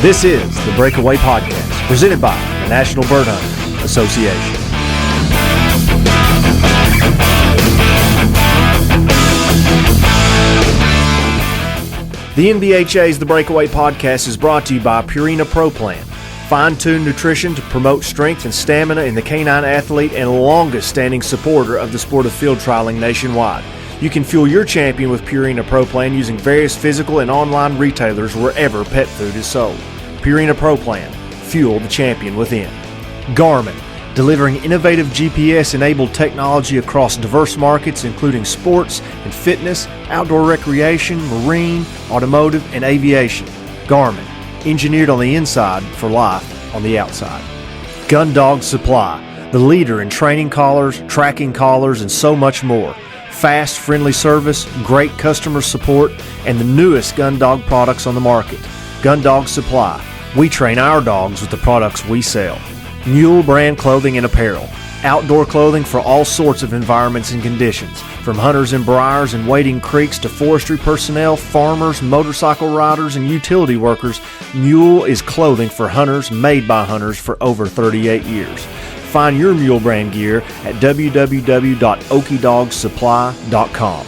This is the Breakaway Podcast, presented by the National Bird Hunting Association. The NBHA's The Breakaway Podcast is brought to you by Purina Pro Plan. Fine-tuned nutrition to promote strength and stamina in the canine athlete and longest-standing supporter of the sport of field trialing nationwide. You can fuel your champion with Purina Pro Plan using various physical and online retailers wherever pet food is sold. Purina Pro Plan. Fuel the champion within. Garmin. Delivering innovative GPS-enabled technology across diverse markets including sports and fitness, outdoor recreation, marine, automotive, and aviation. Garmin. Engineered on the inside for life on the outside. Gun Dog Supply. The leader in training collars, tracking collars, and so much more. Fast, friendly service, great customer support, and the newest gun dog products on the market. Gun Dog Supply. We train our dogs with the products we sell. Mule brand clothing and apparel. Outdoor clothing for all sorts of environments and conditions. From hunters in briars and wading creeks to forestry personnel, farmers, motorcycle riders, and utility workers, Mule is clothing for hunters made by hunters for over 38 years. Find your Mule brand gear at www.okiedogssupply.com.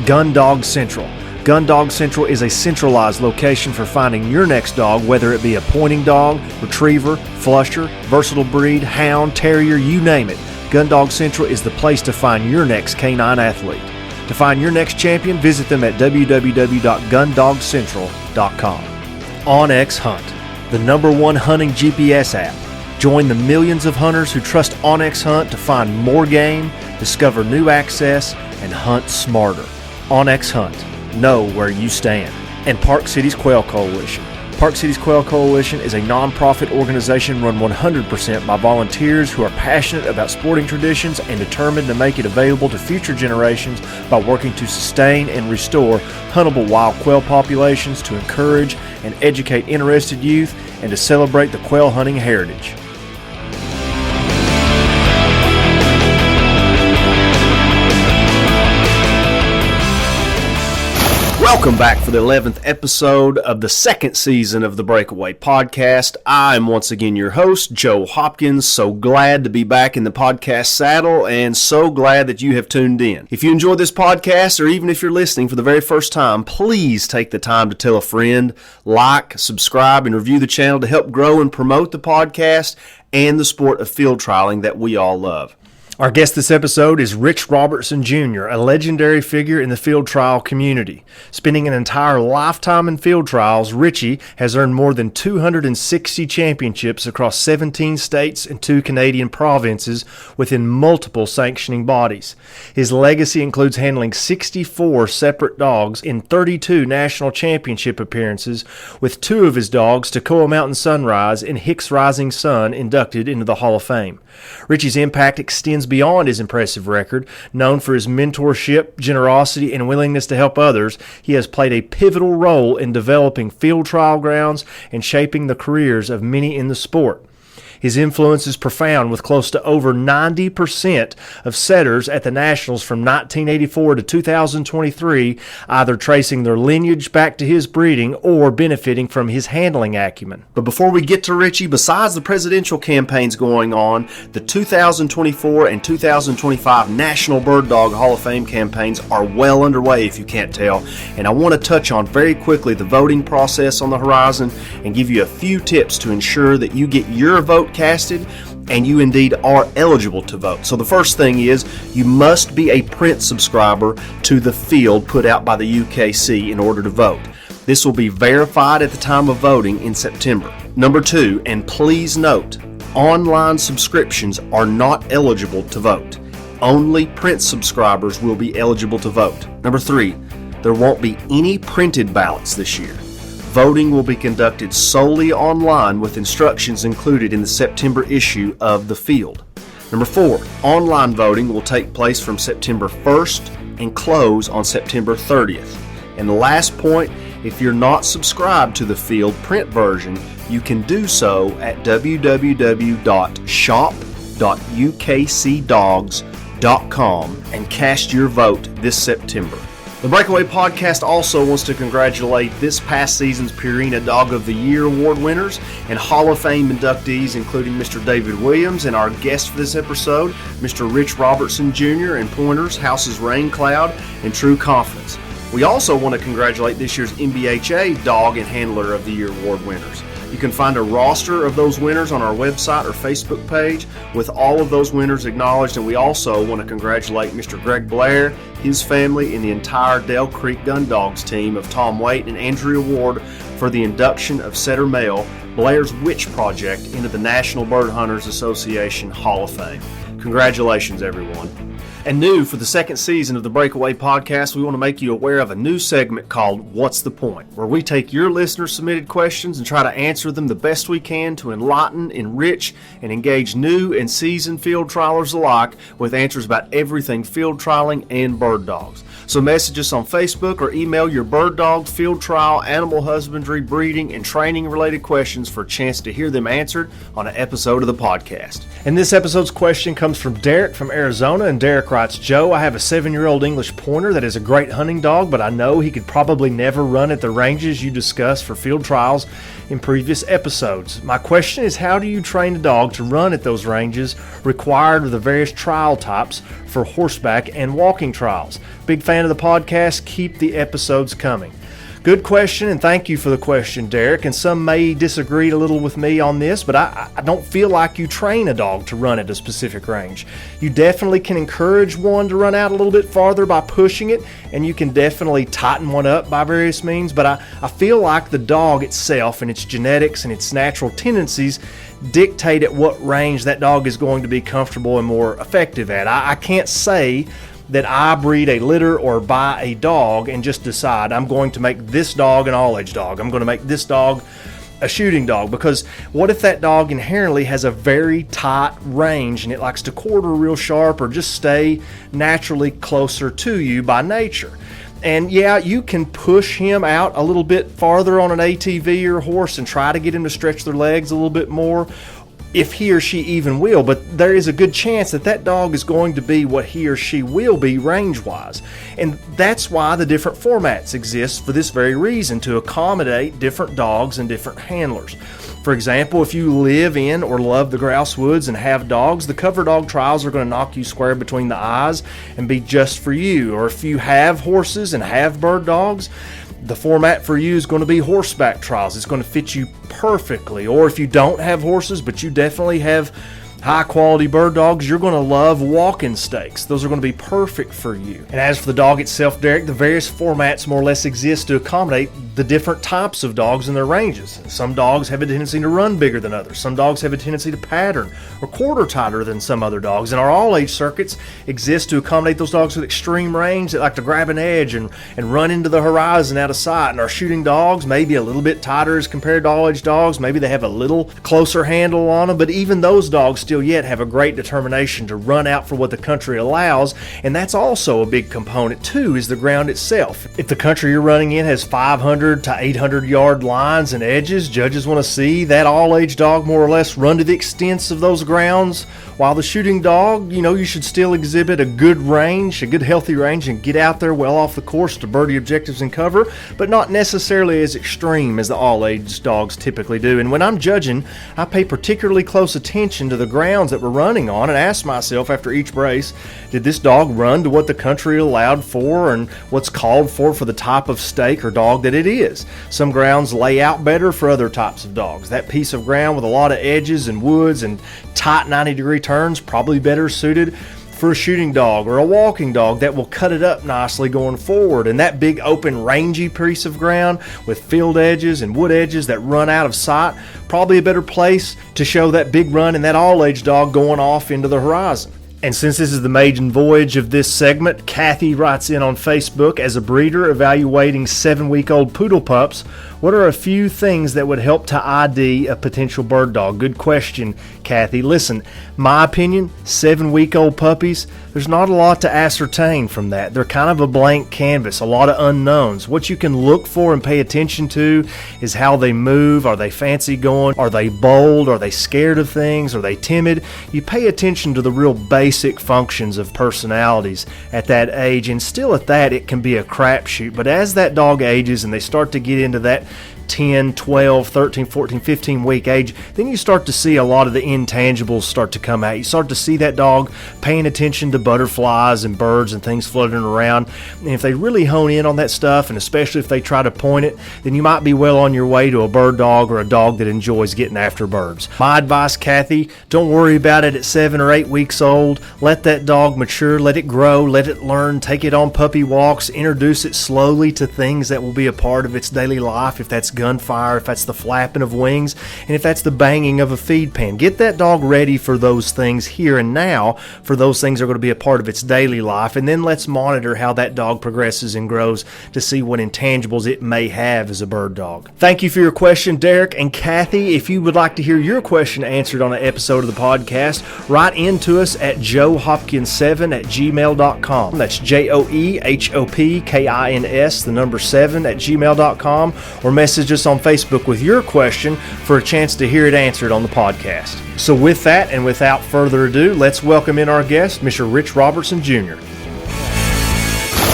Gun Dog Central. Gun Dog Central is a centralized location for finding your next dog, whether it be a pointing dog, retriever, flusher, versatile breed, hound, terrier, you name it. Gun Dog Central is the place to find your next canine athlete. To find your next champion, visit them at www.gundogcentral.com. onX Hunt, the #1 hunting GPS app. Join the millions of hunters who trust onX Hunt to find more game, discover new access, and hunt smarter. onX Hunt. Know where you stand. And Park Cities Quail Coalition. Park Cities Quail Coalition is a nonprofit organization run 100% by volunteers who are passionate about sporting traditions and determined to make it available to future generations by working to sustain and restore huntable wild quail populations, to encourage and educate interested youth, and to celebrate the quail hunting heritage. Welcome back for the 11th episode of the second season of the Breakaway Podcast. I'm once again your host, Joe Hopkins. So glad to be back in the podcast saddle and so glad that you have tuned in. If you enjoy this podcast, or even if you're listening for the very first time, please take the time to tell a friend, like, subscribe, and review the channel to help grow and promote the podcast and the sport of field trialing that we all love. Our guest this episode is Rich Robertson Jr., a legendary figure in the field trial community. Spending an entire lifetime in field trials, Richie has earned more than 260 championships across 17 states and 2 Canadian provinces within multiple sanctioning bodies. His legacy includes handling 64 separate dogs in 32 national championship appearances, with 2 of his dogs, Toccoa Mountain Sunrise and Hicks Rising Sun, inducted into the Hall of Fame. Richie's impact extends beyond his impressive record. Known for his mentorship, generosity, and willingness to help others, he has played a pivotal role in developing field trial grounds and shaping the careers of many in the sport. His influence is profound, with close to over 90% of setters at the Nationals from 1984 to 2023 either tracing their lineage back to his breeding or benefiting from his handling acumen. But before we get to Richie, besides the presidential campaigns going on, the 2024 and 2025 National Bird Dog Hall of Fame campaigns are well underway, if you can't tell, and I want to touch on very quickly the voting process on the horizon and give you a few tips to ensure that you get your vote casted and you indeed are eligible to vote. So the first thing is you must be a print subscriber to the field put out by the UKC in order to vote. This will be verified at the time of voting in September. Number 2, and please note, online subscriptions are not eligible to vote. Only print subscribers will be eligible to vote. Number 3, there won't be any printed ballots this year. Voting will be conducted solely online with instructions included in the September issue of The Field. Number 4, online voting will take place from September 1st and close on September 30th. And the last point, if you're not subscribed to the Field print version, you can do so at www.shop.ukcdogs.com and cast your vote this September. The Breakaway Podcast also wants to congratulate this past season's Purina Dog of the Year award winners and Hall of Fame inductees, including Mr. David Williams and our guest for this episode, Mr. Rich Robertson Jr. and Pointers, House's Rain Cloud, and True Confidence. We also want to congratulate this year's MBHA Dog and Handler of the Year award winners. You can find a roster of those winners on our website or Facebook page with all of those winners acknowledged, and we also want to congratulate Mr. Greg Blair, his family, and the entire Dale Creek Gun Dogs team of Tom Waite and Andrea Ward for the induction of setter male Blair's Witch Project into the National Bird Hunters Association Hall of Fame. Congratulations, everyone. And new for the second season of the Breakaway Podcast, we want to make you aware of a new segment called What's the Point?, where we take your listener-submitted questions and try to answer them the best we can to enlighten, enrich, and engage new and seasoned field trialers alike with answers about everything field trialing and bird dogs. So message us on Facebook or email your bird dog, field trial, animal husbandry, breeding, and training-related questions for a chance to hear them answered on an episode of the podcast. And this episode's question comes from Derek from Arizona, and Derek writes, Joe, I have a 7-year-old English pointer that is a great hunting dog, but I know he could probably never run at the ranges you discussed for field trials in previous episodes. My question is, how do you train a dog to run at those ranges required of the various trial types for horseback and walking trials? Big fan of the podcast. Keep the episodes coming. Good question, and thank you for the question, Derek. And some may disagree a little with me on this, but I don't feel like you train a dog to run at a specific range. You definitely can encourage one to run out a little bit farther by pushing it, and you can definitely tighten one up by various means, but I feel like the dog itself and its genetics and its natural tendencies dictate at what range that dog is going to be comfortable and more effective at. I can't say that I breed a litter or buy a dog and just decide I'm going to make this dog an all-age dog. I'm going to make this dog a shooting dog, because what if that dog inherently has a very tight range and it likes to quarter real sharp or just stay naturally closer to you by nature? And yeah, you can push him out a little bit farther on an ATV or horse and try to get him to stretch their legs a little bit more, if he or she even will, but there is a good chance that that dog is going to be what he or she will be range-wise. And that's why the different formats exist for this very reason, to accommodate different dogs and different handlers. For example, if you live in or love the grouse woods and have dogs, the cover dog trials are going to knock you square between the eyes and be just for you. Or if you have horses and have bird dogs, the format for you is going to be horseback trials. It's going to fit you perfectly. Or if you don't have horses, but you definitely have high-quality bird dogs, you're going to love walking stakes. Those are going to be perfect for you. And as for the dog itself, Derek, the various formats more or less exist to accommodate the different types of dogs and their ranges. Some dogs have a tendency to run bigger than others. Some dogs have a tendency to pattern or quarter tighter than some other dogs. And our all-age circuits exist to accommodate those dogs with extreme range that like to grab an edge and run into the horizon out of sight. And our shooting dogs may be a little bit tighter as compared to all-age dogs. Maybe they have a little closer handle on them, but even those dogs still yet have a great determination to run out for what the country allows. And that's also a big component too, is the ground itself. If the country you're running in has 500 to 800 yard lines and edges, judges want to see that all-age dog more or less run to the extents of those grounds, while the shooting dog, you should still exhibit a good range, a good healthy range, and get out there well off the course to birdie objectives and cover, but not necessarily as extreme as the all-age dogs typically do. And when I'm judging, I pay particularly close attention to the grounds that we're running on and ask myself after each brace, did this dog run to what the country allowed for and what's called for the type of stake or dog that it is? Some grounds lay out better for other types of dogs. That piece of ground with a lot of edges and woods and tight 90-degree turns probably better suited for a shooting dog or a walking dog that will cut it up nicely going forward. And that big open rangy piece of ground with field edges and wood edges that run out of sight, probably a better place to show that big run and that all-age dog going off into the horizon. And since this is the maiden voyage of this segment, Kathy writes in on Facebook, as a breeder evaluating 7-week-old poodle pups, what are a few things that would help to ID a potential bird dog? Good question, Kathy. Listen, my opinion, 7-week-old puppies, there's not a lot to ascertain from that. They're kind of a blank canvas, a lot of unknowns. What you can look for and pay attention to is how they move. Are they fancy going? Are they bold? Are they scared of things? Are they timid? You pay attention to the real basics basic functions of personalities at that age, and still at that it can be a crapshoot. But as that dog ages and they start to get into that 10, 12, 13, 14, 15 week age, then you start to see a lot of the intangibles start to come out. You start to see that dog paying attention to butterflies and birds and things floating around. And if they really hone in on that stuff, and especially if they try to point it, then you might be well on your way to a bird dog or a dog that enjoys getting after birds. My advice, Kathy, don't worry about it at 7 or 8 weeks old. Let that dog mature, let it grow, let it learn, take it on puppy walks, introduce it slowly to things that will be a part of its daily life. If that's gunfire, if that's the flapping of wings, and if that's the banging of a feed pan. Get that dog ready for those things here and now, for those things are going to be a part of its daily life, and then let's monitor how that dog progresses and grows to see what intangibles it may have as a bird dog. Thank you for your question, Derek. And Kathy, if you would like to hear your question answered on an episode of the podcast, write into us at joehopkins7@gmail.com. That's JOEHOPKINS, the number 7@gmail.com, or message us on Facebook with your question for a chance to hear it answered on the podcast. So with that, and without further ado, let's welcome in our guest, Mr. Rich Robertson Jr.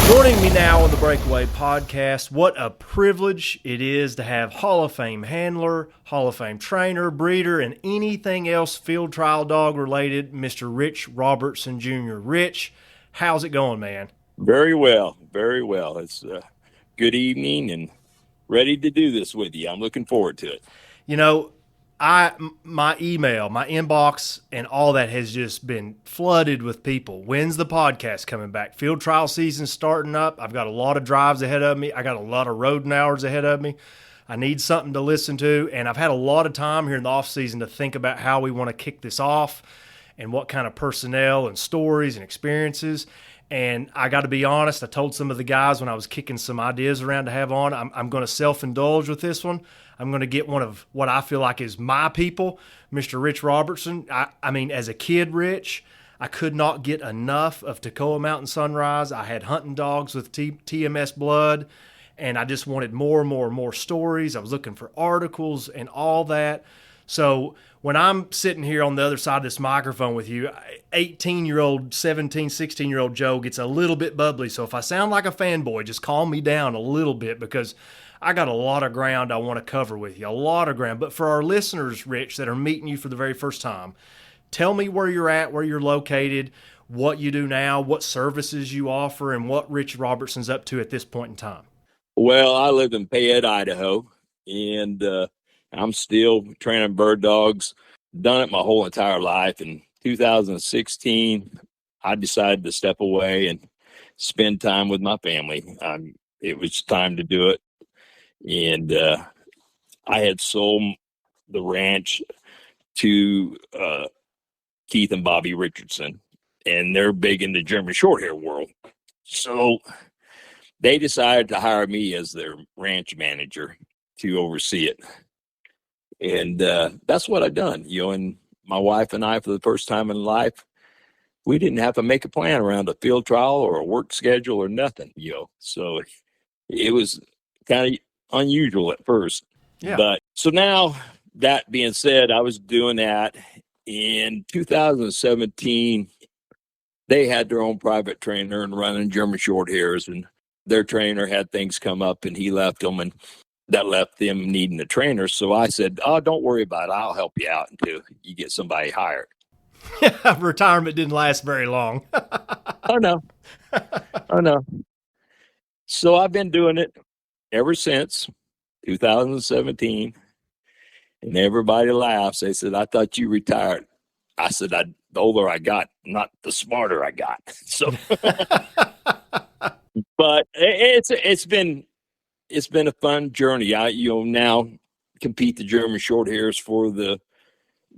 Joining me now on the Breakaway Podcast, what a privilege it is to have Hall of Fame handler, Hall of Fame trainer, breeder, and anything else field trial dog related, Mr. Rich Robertson Jr. Rich, how's it going, man? Very well, very well. It's a good evening and ready to do this with you. I'm looking forward to it. You know, my email, my inbox, and all that has just been flooded with people. When's the podcast coming back? Field trial season starting up. I've got a lot of drives ahead of me. I got a lot of rodent hours ahead of me. I need something to listen to, and I've had a lot of time here in the off season to think about how we want to kick this off and what kind of personnel and stories and experiences. And I got to be honest, I told some of the guys when I was kicking some ideas around to have on, I'm going to self-indulge with this one. I'm going to get one of what I feel like is my people, Mr. Rich Robertson. I mean, as a kid, Rich, I could not get enough of Toccoa Mountain Sunrise. I had hunting dogs with TMS blood, and I just wanted more and more and more stories. I was looking for articles and all that. So when I'm sitting here on the other side of this microphone with you, 18-year-old, 17, 16-year-old Joe gets a little bit bubbly. So if I sound like a fanboy, just calm me down a little bit, because I got a lot of ground I want to cover with you, a lot of ground. But for our listeners, Rich, that are meeting you for the very first time, tell me where you're at, where you're located, what you do now, what services you offer, and what Rich Robertson's up to at this point in time. Well, I live in Payette, Idaho, and I'm still training bird dogs. Done it my whole entire life. In 2016, I decided to step away and spend time with my family. It was time to do it. And I had sold the ranch to Keith and Bobby Richardson, and they're big in the German Shorthair world. So they decided to hire me as their ranch manager to oversee it. And that's what I've done. And my wife and I, for the first time in life, we didn't have to make a plan around a field trial or a work schedule or nothing, So it was kind of unusual at first. Yeah. But so now, that being said, I was doing that. In 2017, they had their own private trainer and running German Shorthairs, and their trainer had things come up and he left them, and that left them needing a trainer. So I said, "Oh, don't worry about it. I'll help you out until you get somebody hired." Retirement didn't last very long. Oh, no. So I've been doing it ever since 2017. And everybody laughs. They said, "I thought you retired." I said, the older I got, not the smarter I got. So, but it's been a fun journey. I now compete the German Shorthairs for the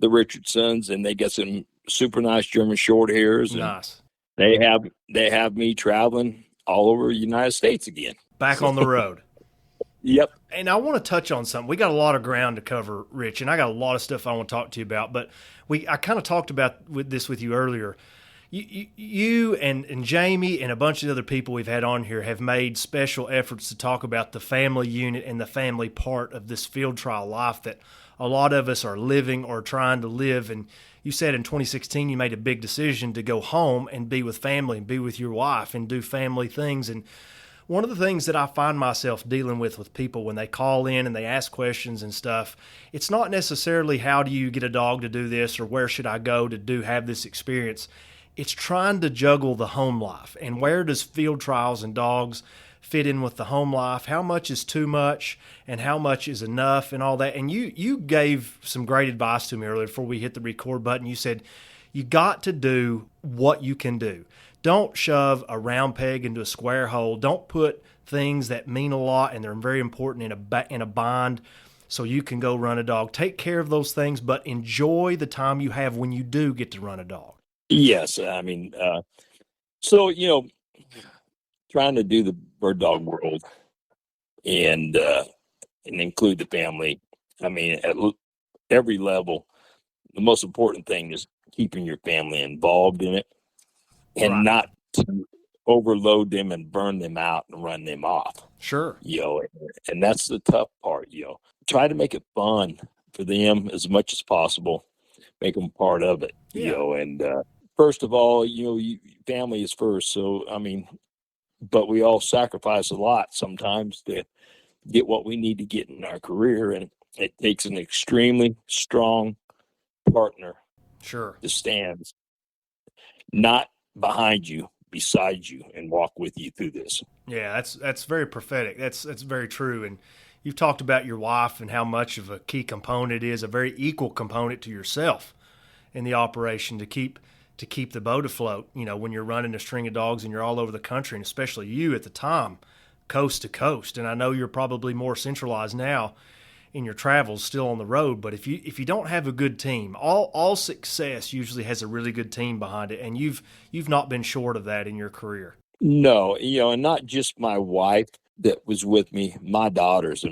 Richardsons, and they get some super nice German Shorthairs. Nice. They have me traveling all over the United States again. Back on the road. Yep. And I want to touch on something. We got a lot of ground to cover, Rich, and I got a lot of stuff I want to talk to you about. But I kind of talked about this with you earlier. You and Jamie and a bunch of other people we've had on here have made special efforts to talk about the family unit and the family part of this field trial life that a lot of us are living or trying to live. And you said in 2016 you made a big decision to go home and be with family and be with your wife and do family things. And one of the things that I find myself dealing with people when they call in and they ask questions and stuff, it's not necessarily how do you get a dog to do this or where should I go to have this experience. It's trying to juggle the home life. And where does field trials and dogs fit in with the home life? How much is too much and how much is enough and all that? And you gave some great advice to me earlier before we hit the record button. You said, you got to do what you can do. Don't shove a round peg into a square hole. Don't put things that mean a lot and they're very important in a bind so you can go run a dog. Take care of those things, but enjoy the time you have when you do get to run a dog. Yes. I mean, so, trying to do the bird dog world and include the family. I mean, at every level, the most important thing is keeping your family involved in it and Right. not to overload them and burn them out and run them off. Sure. And that's the tough part. Try to make it fun for them as much as possible. Make them part of it. Yeah. And first of all, family is first. So I mean, but we all sacrifice a lot sometimes to get what we need to get in our career, and it takes an extremely strong partner Sure. to stand not behind you, beside you, and walk with you through this. Yeah, that's very prophetic. That's very true. And you've talked about your wife and how much of a key component it is, a very equal component to yourself in the operation to keep the boat afloat, when you're running a string of dogs and you're all over the country, and especially you at the time, coast to coast. And I know you're probably more centralized now in your travels, still on the road, but if you don't have a good team, all success usually has a really good team behind it, and you've not been short of that in your career. No, and not just my wife that was with me, my daughters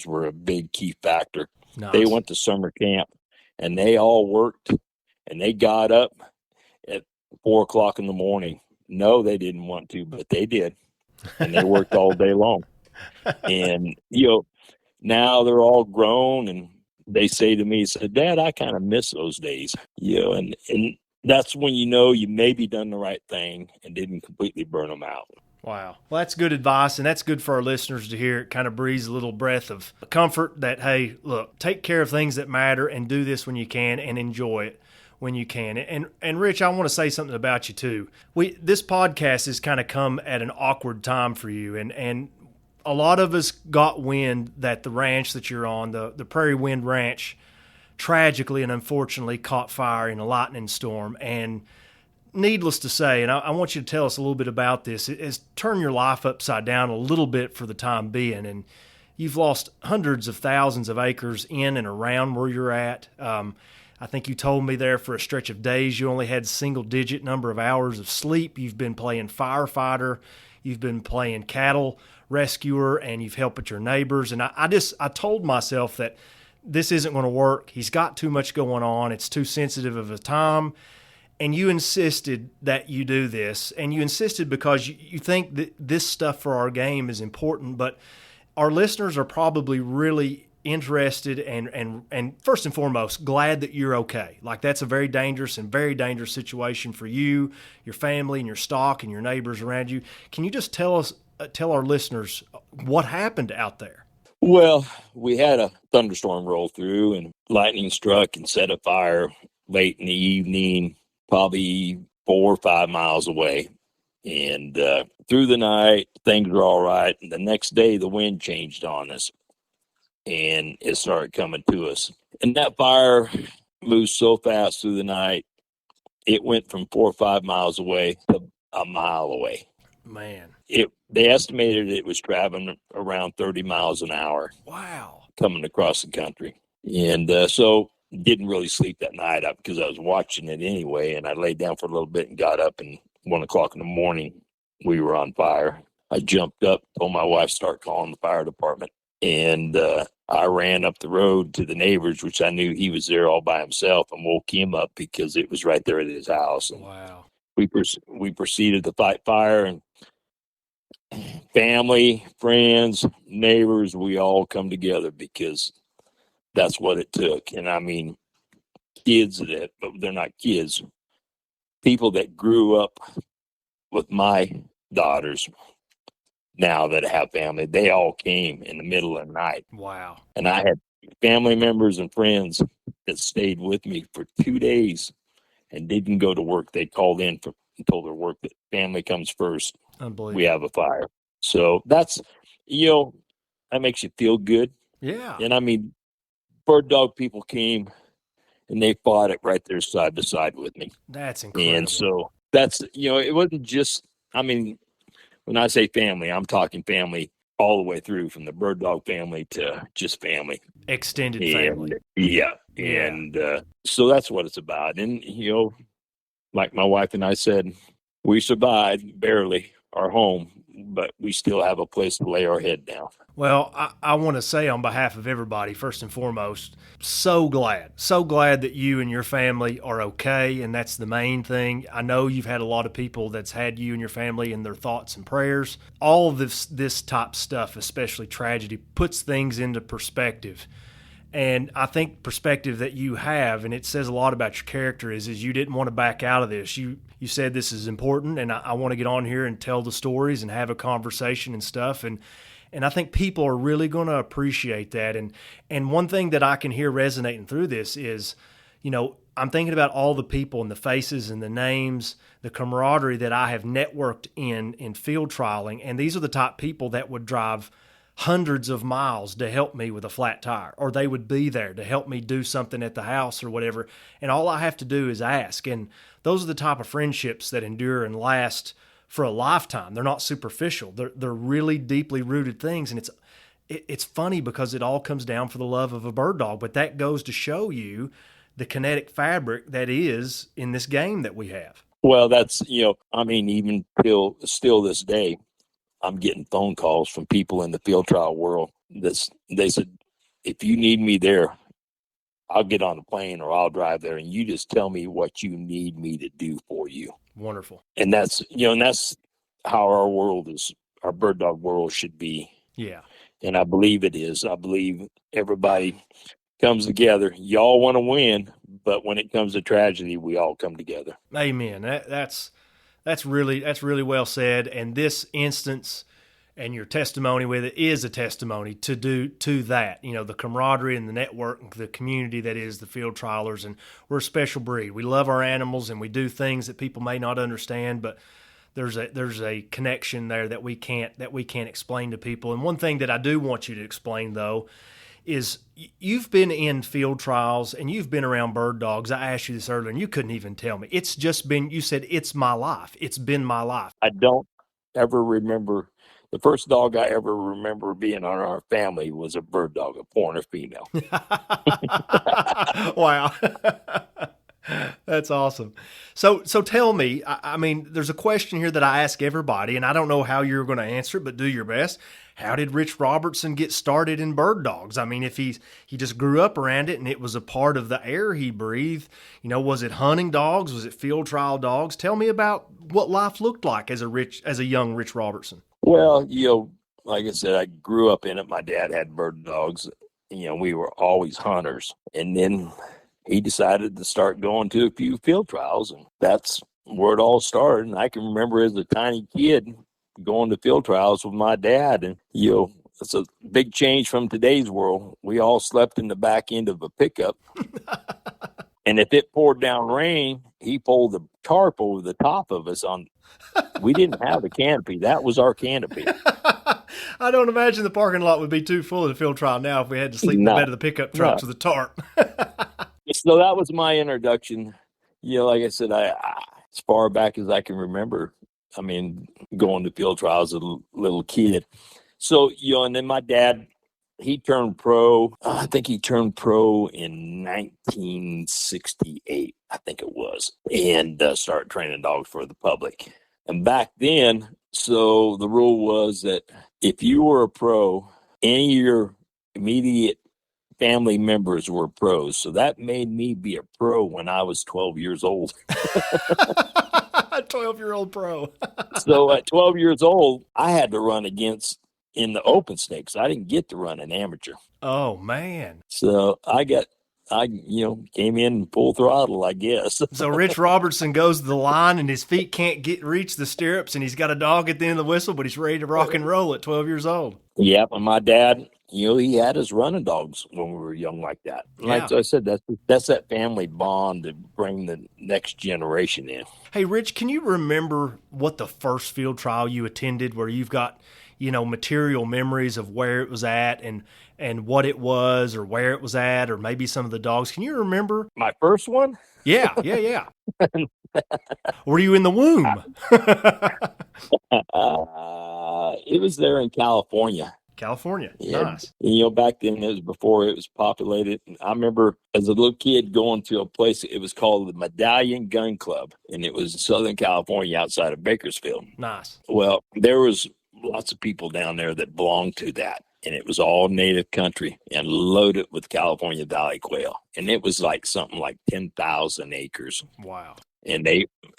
were a big key factor. Nice. They went to summer camp and they all worked and they got up at 4:00 in the morning. No, they didn't want to, but they did. And they worked all day long. And, now they're all grown and they say to me, Dad, I kind of miss those days, and that's when you maybe done the right thing and didn't completely burn them out. Wow. Well, that's good advice, and that's good for our listeners to hear. It kind of breathes a little breath of comfort that, hey, look, take care of things that matter and do this when you can and enjoy it when you can. And Rich, I want to say something about you too. This podcast has kind of come at an awkward time for you, and a lot of us got wind that the ranch that you're on, the Prairie Wind Ranch, tragically and unfortunately caught fire in a lightning storm. And needless to say, and I want you to tell us a little bit about this, it has turned your life upside down a little bit for the time being. And you've lost hundreds of thousands of acres in and around where you're at. I think you told me there for a stretch of days you only had single-digit number of hours of sleep. You've been playing firefighter. You've been playing cattle rescuer, and you've helped your neighbors. And I told myself that this isn't going to work. He's got too much going on. It's too sensitive of a time. And you insisted that you do this, and you insisted because you think that this stuff for our game is important, but our listeners are probably really interested and first and foremost, glad that you're okay. Like, that's a very dangerous situation for you, your family, and your stock, and your neighbors around you. Can you just tell our listeners what happened out there? Well, we had a thunderstorm roll through, and lightning struck and set a fire late in the evening, probably 4 or 5 miles away. And through the night, things were all right. And the next day, the wind changed on us, and it started coming to us. And that fire moved so fast through the night, it went from 4 or 5 miles away to a mile away. Man. They estimated it was traveling around 30 miles an hour. Wow. Coming across the country. And so didn't really sleep that night up because I was watching it anyway. And I laid down for a little bit and got up, and 1:00 in the morning, we were on fire. I jumped up, told my wife to start calling the fire department. And I ran up the road to the neighbors, which I knew he was there all by himself, and woke him up because it was right there at his house. And wow. We proceeded to fight fire, and family, friends, neighbors, we all come together because that's what it took. And I mean, kids that, but they're not kids, people that grew up with my daughters now that have family, they all came in the middle of the night. Wow. And I had family members and friends that stayed with me for 2 days and didn't go to work. They called in and told their work that family comes first. Unbelievable. We have a fire. So that's, that makes you feel good. Yeah. And I mean, bird dog people came and they fought it right there side to side with me. That's incredible. And so that's, it wasn't just, I mean, when I say family, I'm talking family all the way through, from the bird dog family to just family. Extended family. Yeah. And so that's what it's about. And, like my wife and I said, we survived barely our home, but we still have a place to lay our head down. Well, I want to say on behalf of everybody, first and foremost, so glad that you and your family are okay, and that's the main thing. I know you've had a lot of people that's had you and your family in their thoughts and prayers. All of this type stuff, especially tragedy, puts things into perspective. And I think perspective that you have, and it says a lot about your character, is you didn't want to back out of this. You said this is important, and I want to get on here and tell the stories and have a conversation and stuff. And I think people are really going to appreciate that. And one thing that I can hear resonating through this is, I'm thinking about all the people and the faces and the names, the camaraderie that I have networked in field trialing. And these are the type people that would drive hundreds of miles to help me with a flat tire, or they would be there to help me do something at the house or whatever. And all I have to do is ask. And those are the type of friendships that endure and last for a lifetime. They're not superficial. They're really deeply rooted things. And it's funny because it all comes down for the love of a bird dog, but that goes to show you the kinetic fabric that is in this game that we have. Well, that's, even still this day, I'm getting phone calls from people in the field trial world. They said, if you need me there, I'll get on a plane or I'll drive there, and you just tell me what you need me to do for you. Wonderful. And that's how our bird dog world should be. Yeah. And I believe it is. I believe everybody comes together. Y'all want to win, but when it comes to tragedy, we all come together. Amen. That's really well said. And this instance and your testimony with it is a testimony to that, the camaraderie and the network, the community that is the field trialers. And we're a special breed. We love our animals and we do things that people may not understand, but there's a connection there that we can't explain to people. And one thing that I do want you to explain, though, is you've been in field trials and you've been around bird dogs. I asked you this earlier and you couldn't even tell me. It's just been, you said, it's my life. It's been my life. I don't ever remember. The first dog I ever remember being on our family was a bird dog, a pointer female. Wow. That's awesome. So tell me, I mean, there's a question here that I ask everybody, and I don't know how you're going to answer it, but do your best. How did Rich Robertson get started in bird dogs? I mean, if he just grew up around it and it was a part of the air he breathed, was it hunting dogs? Was it field trial dogs? Tell me about what life looked like as a young Rich Robertson. Well, like I said, I grew up in it. My dad had bird dogs. We were always hunters. And then he decided to start going to a few field trials, and that's where it all started. And I can remember as a tiny kid going to field trials with my dad. And, it's a big change from today's world. We all slept in the back end of a pickup. And if it poured down rain, he pulled the tarp over the top of us we didn't have a canopy. That was our canopy. I don't imagine the parking lot would be too full of the field trial now if we had to sleep in the bed of the pickup trucks with a tarp. So that was my introduction. Like I said, I as far back as I can remember, going to field trials as a little kid. So, and then my dad, he turned pro. I think he turned pro in 1968, I think it was, and started training dogs for the public. And back then, so the rule was that if you were a pro, any of your immediate family members were pros. So that made me be a pro when I was 12 years old. 12-year-old pro. So at 12 years old, I had to run against in the open stakes. I didn't get to run an amateur. Oh, man. So I came in full throttle, I guess. So Rich Robertson goes to the line and his feet can't reach the stirrups, and he's got a dog at the end of the whistle, but he's ready to rock and roll at 12 years old. Yep. And my dad, he had his running dogs when we were young like that. Like I said, that's that family bond to bring the next generation in. Hey, Rich, can you remember what the first field trial you attended where you've got, material memories of where it was at and what it was or where it was at or maybe some of the dogs? Can you remember? My first one? Yeah. Were you in the womb? It was there in California. Nice. Back then it was before it was populated. I remember as a little kid going to a place, it was called the Medallion Gun Club, and it was in Southern California outside of Bakersfield. Nice. Well, there was lots of people down there that belonged to that, and it was all native country and loaded with California valley quail. And it was like something like 10,000 acres. Wow. And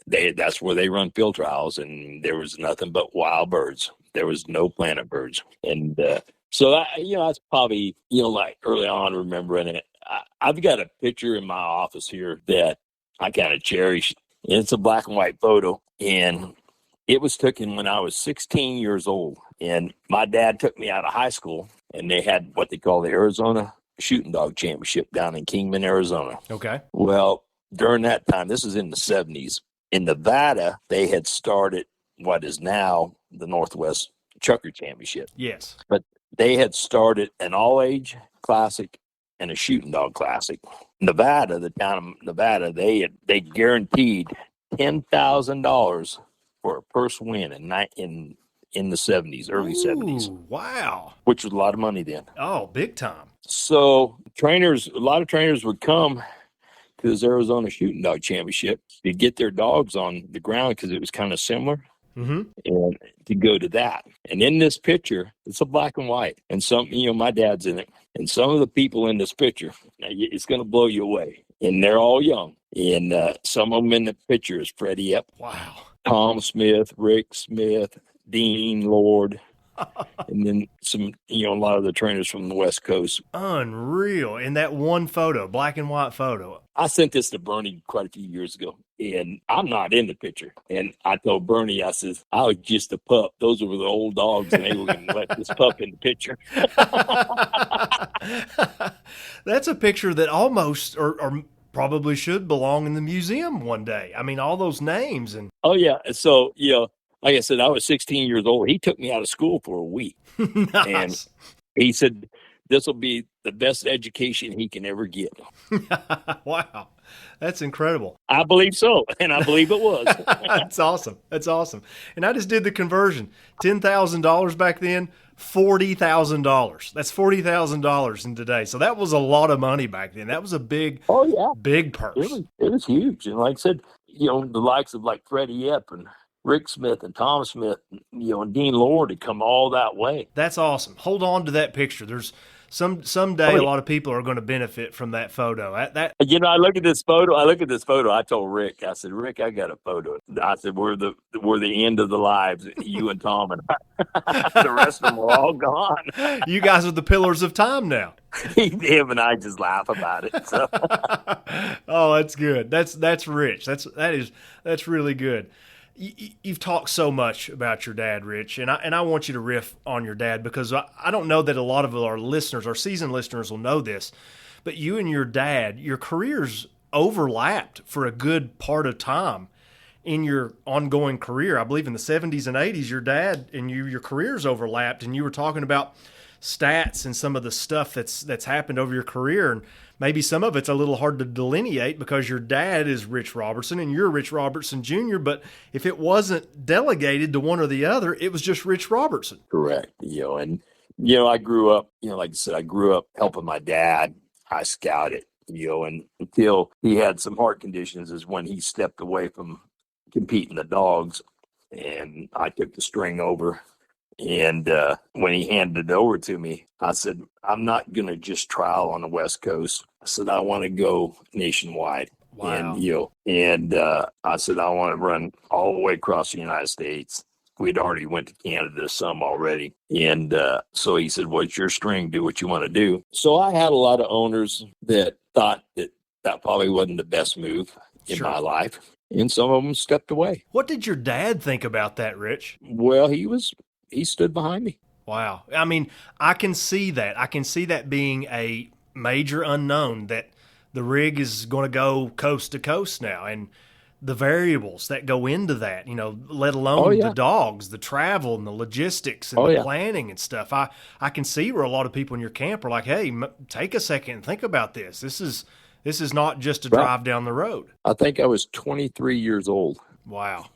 that's where they run field trials, and there was nothing but wild birds. There was no planet birds. And so that's probably, like early on remembering it. I've got a picture in my office here that I kind of cherish. It's a black and white photo, and it was taken when I was 16 years old. And my dad took me out of high school, and they had what they call the Arizona Shooting Dog Championship down in Kingman, Arizona. Okay. Well, during that time, this is in the 70s, in Nevada, they had started what is now the Northwest Chucker Championship. Yes. But they had started an all-age classic and a shooting dog classic. Nevada, the town of Nevada, they guaranteed $10,000 for a purse win in the 70s, early 70s. Wow. Which was a lot of money then. Oh, big time. So a lot of trainers would come to this Arizona Shooting Dog Championship to get their dogs on the ground because it was kind of similar. Mm-hmm. And to go to that. And in this picture, it's a black and white. And my dad's in it. And some of the people in this picture, it's going to blow you away. And they're all young. And some of them in the picture is Payette. Wow. Tom Smith, Rick Smith, Dean Lord, and then some, a lot of the trainers from the West Coast. Unreal. In that one photo, black and white photo. I sent this to Bernie quite a few years ago, and I'm not in the picture. And I told Bernie, I says, I was just a pup. Those were the old dogs, and they were going to let this pup in the picture. That's a picture that almost or probably should belong in the museum one day. I mean, all those names. Oh, yeah. So, like I said, I was 16 years old. He took me out of school for a week. Nice. And he said, this will be the best education he can ever get. Wow. That's incredible. I believe so. And I believe it was. That's awesome. And I just did the conversion. $10,000 back then, $40,000. That's $40,000 in today. So that was a lot of money back then. That was a big purse. It was huge. And like I said, the likes of like Payette and Rick Smith and Tom Smith, and Dean Lord had come all that way. That's awesome. Hold on to that picture. There's someday a lot of people are going to benefit from that photo. I look at this photo. I told Rick, I said, Rick, I got a photo. I said, we're the end of the lives, you and Tom and I. The rest of them are all gone. You guys are the pillars of time now. Him and I just laugh about it. So. Oh, that's good. That's rich. That's really good. You've talked so much about your dad, Rich, and I want you to riff on your dad because I don't know that a lot of our listeners, our seasoned listeners, will know this, but you and your dad, your careers overlapped for a good part of time in your ongoing career. I believe in the 70s and 80s, your dad and your careers overlapped, and you were talking about stats and some of the stuff that's happened over your career, and maybe some of it's a little hard to delineate because your dad is Rich Robertson and you're Rich Robertson Jr., but if it wasn't delegated to one or the other, it was just Rich Robertson. Correct. I grew up, like I said, I grew up helping my dad. I scouted, and until he had some heart conditions is when he stepped away from competing the dogs, and I took the string over. And when he handed it over to me, I said, I'm not going to just trial on the West Coast. I said, I want to go nationwide. Wow. And I said, I want to run all the way across the United States. we'd already went to Canada some already. And so he said, well, it's your string, do what you want to do. So I had a lot of owners that thought that probably wasn't the best move in my life. And some of them stepped away. What did your dad think about that, Rich? Well, he stood behind me. Wow. I mean, I can see that. I can see that being a major unknown, that the rig is going to go coast to coast now, and the variables that go into that, let alone the dogs, the travel and the logistics and the planning and stuff. I can see where a lot of people in your camp are like, hey, take a second and think about this. This is not just a drive down the road. I think I was 23 years old. Wow.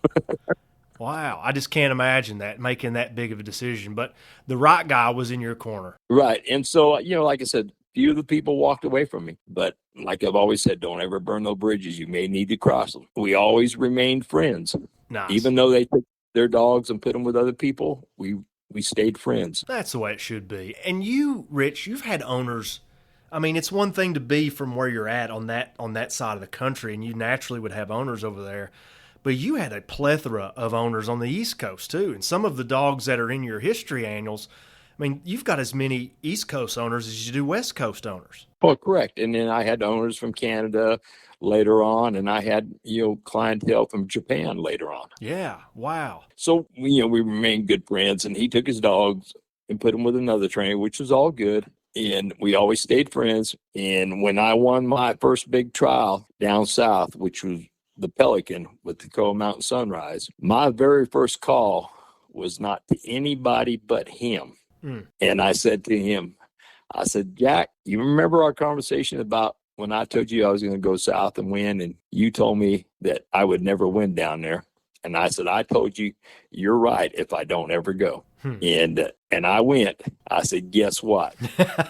Wow. I just can't imagine making that big of a decision. But the right guy was in your corner. Right. And so, like I said, few of the people walked away from me. But like I've always said, don't ever burn those bridges. You may need to cross them. We always remained friends. Nice. Even though they took their dogs and put them with other people, we stayed friends. That's the way it should be. And you, Rich, you've had owners. I mean, it's one thing to be from where you're at on that side of the country, and you naturally would have owners over there. But you had a plethora of owners on the East Coast, too. And some of the dogs that are in your history annuals, I mean, you've got as many East Coast owners as you do West Coast owners. Oh, correct. And then I had owners from Canada later on, and I had, clientele from Japan later on. Yeah. Wow. So, we remained good friends, and he took his dogs and put them with another trainer, which was all good. And we always stayed friends. And when I won my first big trial down south, which was the Pelican with Tacoma Mountain Sunrise, my very first call was not to anybody but him. And I said to him, I said, Jack, you remember our conversation about when I told you I was going to go south and win, and you told me that I would never win down there? And I said, I told you, you're right if I don't ever go. And I went. I said, guess what?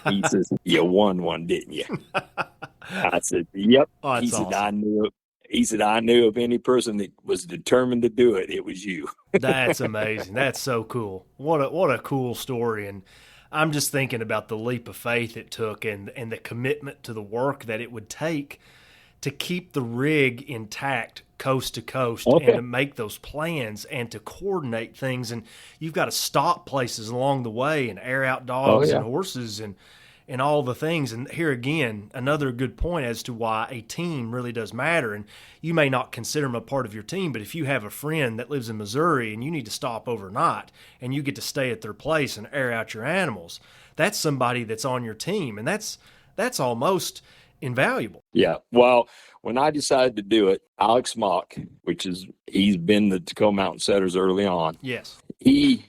He says, you won one, didn't you? I said, yep. Oh, he said, awesome. I knew it. He said, I knew of any person that was determined to do it, it was you. That's amazing. That's so cool. What a cool story. And I'm just thinking about the leap of faith it took and the commitment to the work that it would take to keep the rig intact coast to coast and to make those plans and to coordinate things. And you've got to stop places along the way and air out dogs and horses and all the things. And here again, another good point as to why a team really does matter. And you may not consider them a part of your team, but if you have a friend that lives in Missouri and you need to stop overnight and you get to stay at their place and air out your animals, that's somebody that's on your team. And that's almost invaluable. Yeah. Well, when I decided to do it, Alex Mock, he's been the Tacoma Mountain Setters early on. Yes. He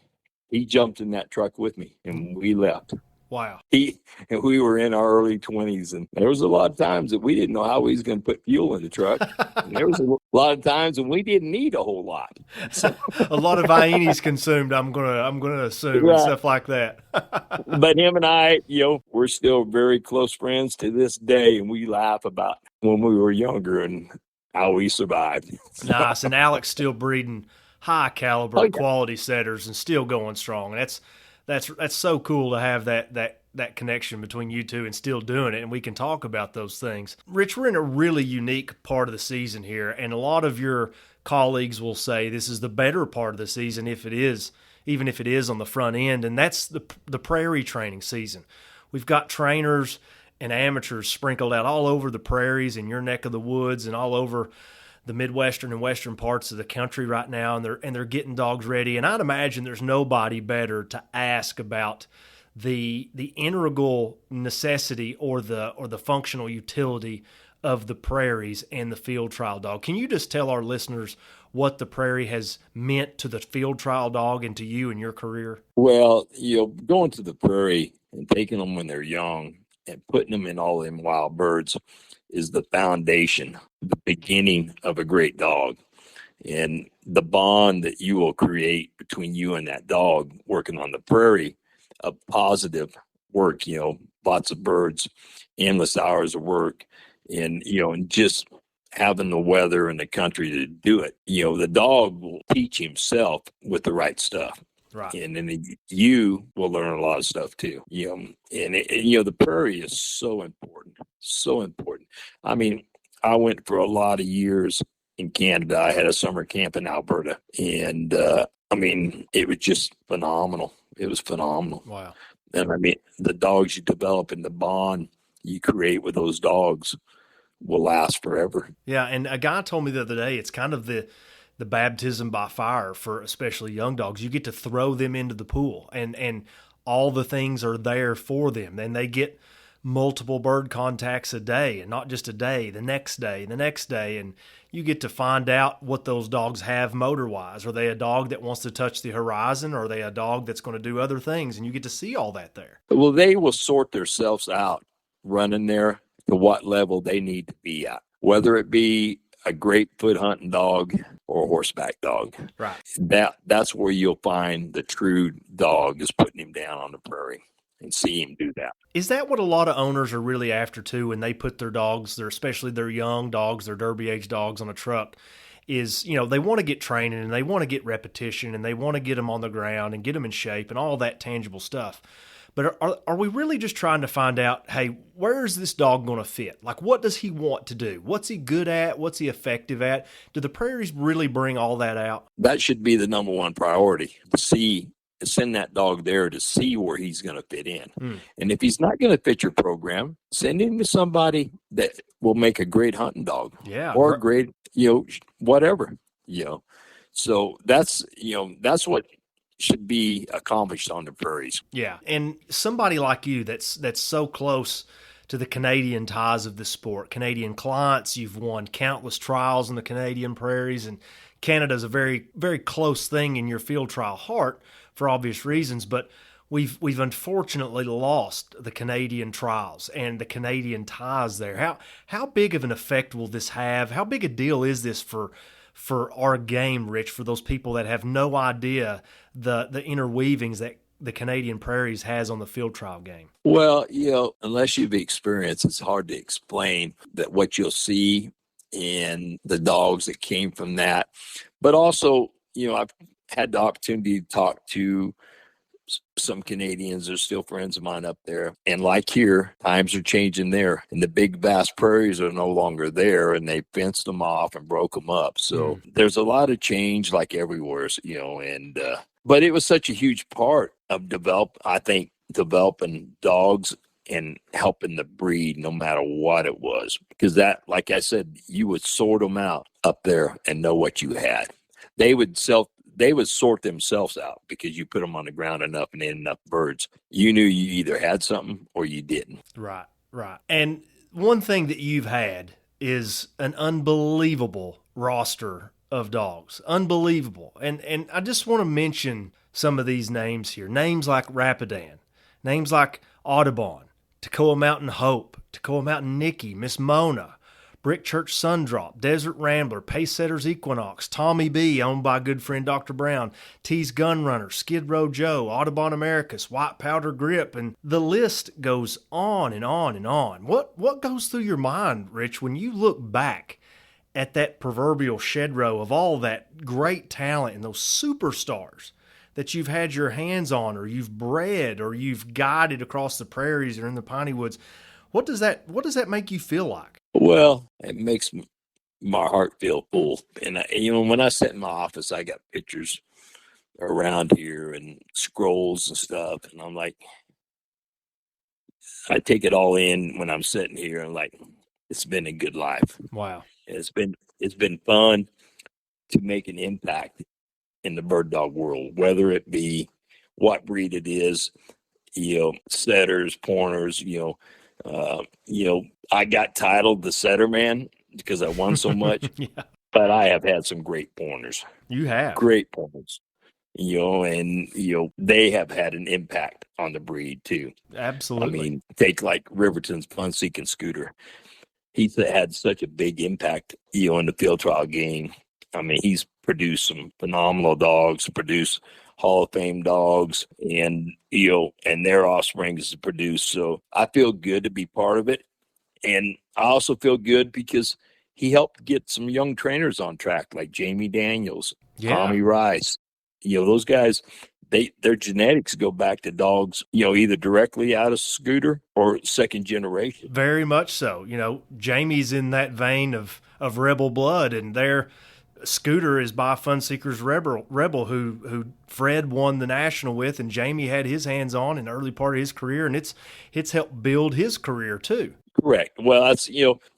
jumped in that truck with me and we left. Wow. We were in our early 20s, and there was a lot of times that we didn't know how we was going to put fuel in the truck. And there was a lot of times when we didn't need a whole lot. So, a lot of Vienes consumed, I'm gonna assume, and stuff like that. But him and I, we're still very close friends to this day, and we laugh about when we were younger and how we survived. Nice. And Alex still breeding high caliber quality setters and still going strong. That's so cool to have that connection between you two and still doing it, and we can talk about those things. Rich, we're in a really unique part of the season here, and a lot of your colleagues will say this is the better part of the season even if it is on the front end, and that's the prairie training season. We've got trainers and amateurs sprinkled out all over the prairies in your neck of the woods and all over the Midwestern and Western parts of the country right now, and they're getting dogs ready. And I'd imagine there's nobody better to ask about the integral necessity or the functional utility of the prairies and the field trial dog. Can you just tell our listeners what the prairie has meant to the field trial dog and to you in your career? Well, going to the prairie and taking them when they're young and putting them in all them wild birds is the foundation, the beginning of a great dog. And the bond that you will create between you and that dog working on the prairie, a positive work, lots of birds, endless hours of work, and just having the weather and the country to do it. The dog will teach himself with the right stuff. Right. And then you will learn a lot of stuff too. The prairie is so important, so important. I mean, I went for a lot of years in Canada. I had a summer camp in Alberta, and I mean, it was just phenomenal. It was phenomenal. Wow. And I mean, the dogs you develop and the bond you create with those dogs will last forever. Yeah, and a guy told me the other day, it's kind of the baptism by fire for especially young dogs. You get to throw them into the pool, and all the things are there for them. And they get multiple bird contacts a day, and not just a day, the next day, and you get to find out what those dogs have motor-wise. Are they a dog that wants to touch the horizon? Or are they a dog that's going to do other things? And you get to see all that there. Well, they will sort themselves out running there to what level they need to be at, whether it be a great foot hunting dog or a horseback dog. Right. That's where you'll find the true dog is putting him down on the prairie and see him do that. Is that what a lot of owners are really after too when they put their dogs, especially their young dogs, their derby age dogs on a truck? Is, they want to get training and they want to get repetition and they want to get them on the ground and get them in shape and all that tangible stuff. But are we really just trying to find out, hey, where is this dog going to fit? Like, what does he want to do? What's he good at? What's he effective at? Do the prairies really bring all that out? That should be the number one priority, to send that dog there to see where he's going to fit in. And if he's not going to fit your program, send him to somebody that will make a great hunting dog. Yeah. Or a great, whatever, So that's what should be accomplished on the prairies. Yeah. And somebody like you that's so close to the Canadian ties of the sport, Canadian clients, you've won countless trials in the Canadian prairies, and Canada's a very, very close thing in your field trial heart for obvious reasons, but we've unfortunately lost the Canadian trials and the Canadian ties there. How big of an effect will this have? How big a deal is this for our game, Rich, for those people that have no idea the interweavings that the Canadian prairies has on the field trial game? Well, unless you've experienced, it's hard to explain that what you'll see in the dogs that came from that. But also, I've had the opportunity to talk to some Canadians. They're still friends of mine up there. And like here, times are changing there. And the big, vast prairies are no longer there, and they fenced them off and broke them up. So there's a lot of change like everywhere, but it was such a huge part of developing dogs and helping the breed no matter what it was. Because that, like I said, you would sort them out up there and know what you had. They would sort themselves out because you put them on the ground enough and in enough birds. You knew you either had something or you didn't. Right. And one thing that you've had is an unbelievable roster of dogs. Unbelievable. And I just want to mention some of these names here. Names like Rapidan, names like Audubon, Toccoa Mountain Hope, Toccoa Mountain Nikki, Miss Mona, Brick Church Sundrop, Desert Rambler, Pacesetters Equinox, Tommy B, owned by good friend Dr. Brown, T's Gunrunner, Skid Row Joe, Audubon Americus, White Powder Grip, and the list goes on and on and on. What goes through your mind, Rich, when you look back at that proverbial shed row of all that great talent and those superstars that you've had your hands on, or you've bred, or you've guided across the prairies or in the piney woods? What does that make you feel like? Well, it makes my heart feel full. And when I sit in my office, I got pictures around here and scrolls and stuff, and I'm like, I take it all in when I'm sitting here. I'm like, it's been a good life. Wow. It's been fun to make an impact in the bird dog world, whether it be what breed it is, setters, pointers, I got titled the setter man because I won so much, Yeah. But I have had some great pointers. You have. Great pointers, they have had an impact on the breed too. Absolutely. I mean, take like Riverton's fun-seeking Scooter. He's had such a big impact, in the field trial game. I mean, he's produced some phenomenal dogs, produced Hall of Fame dogs, and and their offspring is produced. So I feel good to be part of it. And I also feel good because he helped get some young trainers on track, like Jamie Daniels, Yeah. Tommy Rice. Those guys, their genetics go back to dogs, either directly out of Scooter or second generation. Very much so. Jamie's in that vein of Rebel blood, and their Scooter is by Funseeker's Rebel, who Fred won the national with, and Jamie had his hands on in the early part of his career, and it's helped build his career too. Correct. Well, that's,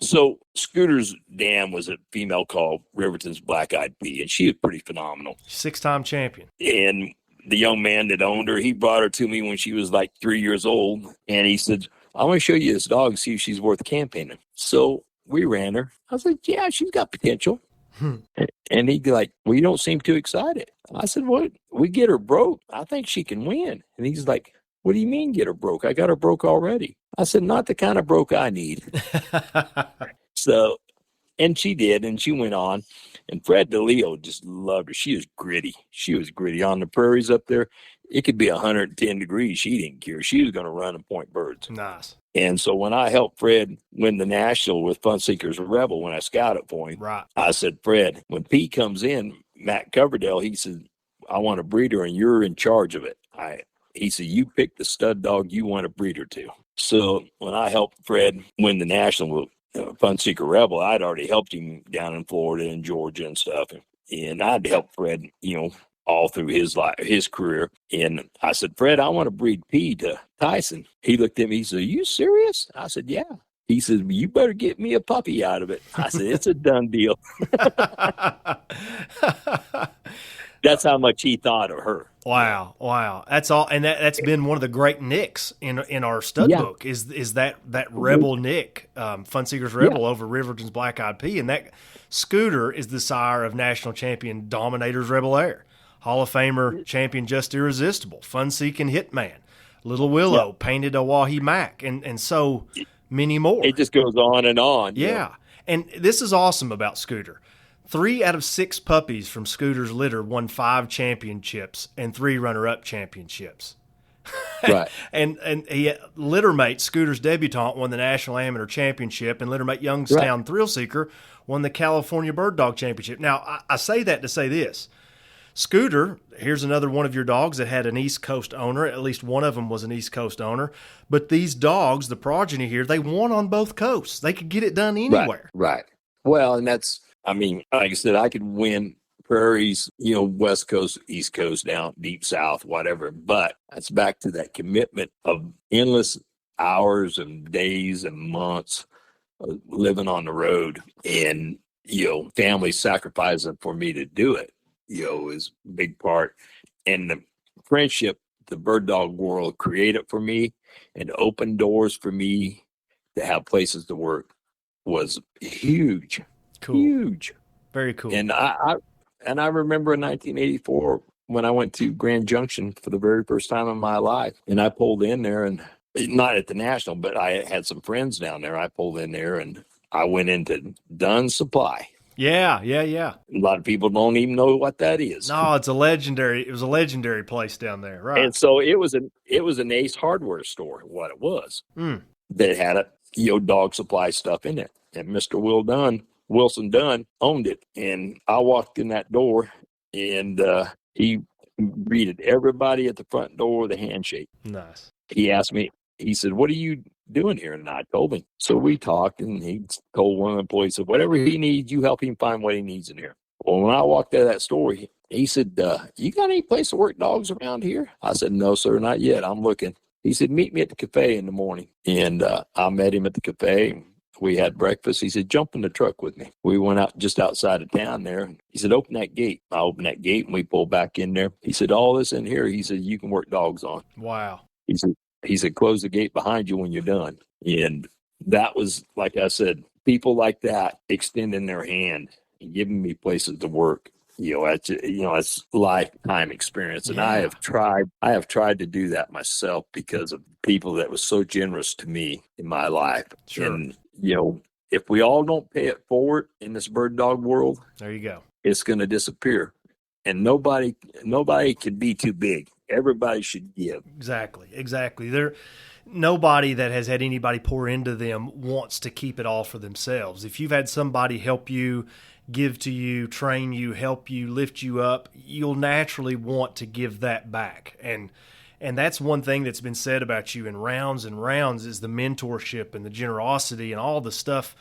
so Scooter's dam was a female called Riverton's Black Eyed Pea, and she was pretty phenomenal. 6-time champion. And the young man that owned her, he brought her to me when she was like 3 years old, and he said, I want to show you this dog, see if she's worth campaigning. So we ran her. I was like, yeah, she's got potential. And he'd be like, well, you don't seem too excited. I said, well, we get her broke. I think she can win. And he's like, what do you mean get her broke? I got her broke already. I said, not the kind of broke I need. So, and she did, and she went on. And Fred DeLeo just loved her. She was gritty. She was gritty. On the prairies up there, it could be 110 degrees. She didn't care. She was going to run and point birds. Nice. And so when I helped Fred win the national with Funseeker's Rebel, when I scouted for him, right, I said, Fred, when Pete comes in, Matt Coverdale, he said, I want a breeder and you're in charge of it. He said, you pick the stud dog you want a breeder to. So when I helped Fred win the national with Funseeker Rebel, I'd already helped him down in Florida and Georgia and stuff. And I'd helped Fred, all through his career. And I said, Fred, I want to breed P to Tyson. He looked at me, he said, are you serious? I said, yeah. He says, you better get me a puppy out of it. I said, it's a done deal. That's how much he thought of her. Wow. That's all. And that's been one of the great nicks in our stud book is that Rebel nick, Funseeker's Rebel over Riverton's Black Eyed Pea. And that Scooter is the sire of national champion Dominator's Rebel Air, Hall of Famer champion Just Irresistible, Fun-Seeking Hitman, Little Willow, Painted Oahe Mac, and so many more. It just goes on and on. Yeah. And this is awesome about Scooter. 3 out of 6 puppies from Scooter's litter won 5 championships and 3 runner-up championships. Right. and he littermate Scooter's debutante won the National Amateur Championship, and littermate Youngstown Thrill Seeker won the California Bird Dog Championship. Now, I say that to say this. Scooter, here's another one of your dogs that had an East Coast owner. At least one of them was an East Coast owner. But these dogs, the progeny here, they won on both coasts. They could get it done anywhere. Right. Well, and that's, like I said, I could win prairies, West Coast, East Coast, down deep South, whatever. But that's back to that commitment of endless hours and days and months of living on the road, and, family sacrificing for me to do it, is a big part. And the friendship the bird dog world created for me and opened doors for me to have places to work was huge. Cool. Huge. Very cool. And I remember in 1984 when I went to Grand Junction for the very first time in my life, and I pulled in there, and not at the National, but I had some friends down there. I pulled in there and I went into Dunn's Supply. Yeah. A lot of people don't even know what that is. No, it was a legendary place down there, right? And so it was an Ace Hardware store, what it was, that had a dog supply stuff in it. And Mr. Wilson Dunn owned it. And I walked in that door, and he greeted everybody at the front door with a handshake. Nice. He asked me, he said, what are you doing here? And I told him. So we talked, and he told one of the employees, said, whatever he needs, you help him find what he needs in here. Well, when I walked out of that store, he said, you got any place to work dogs around here? I said, no, sir, not yet. I'm looking. He said, meet me at the cafe in the morning. And I met him at the cafe. We had breakfast. He said, jump in the truck with me. We went out just outside of town there. He said, open that gate. I opened that gate, and we pulled back in there. He said, all this in here, he said, you can work dogs on. Wow. He said, close the gate behind you when you're done. And that was, like I said, people like that extending their hand and giving me places to work. It's lifetime experience. And I have tried to do that myself because of people that was so generous to me in my life. Sure. And, if we all don't pay it forward in this bird dog world, there you go. It's going to disappear. And nobody can be too big. Everybody should give. Exactly. Nobody that has had anybody pour into them wants to keep it all for themselves. If you've had somebody help you give to you, train you, help you, lift you up, you'll naturally want to give that back. And that's one thing that's been said about you in rounds and rounds is the mentorship and the generosity and all the stuff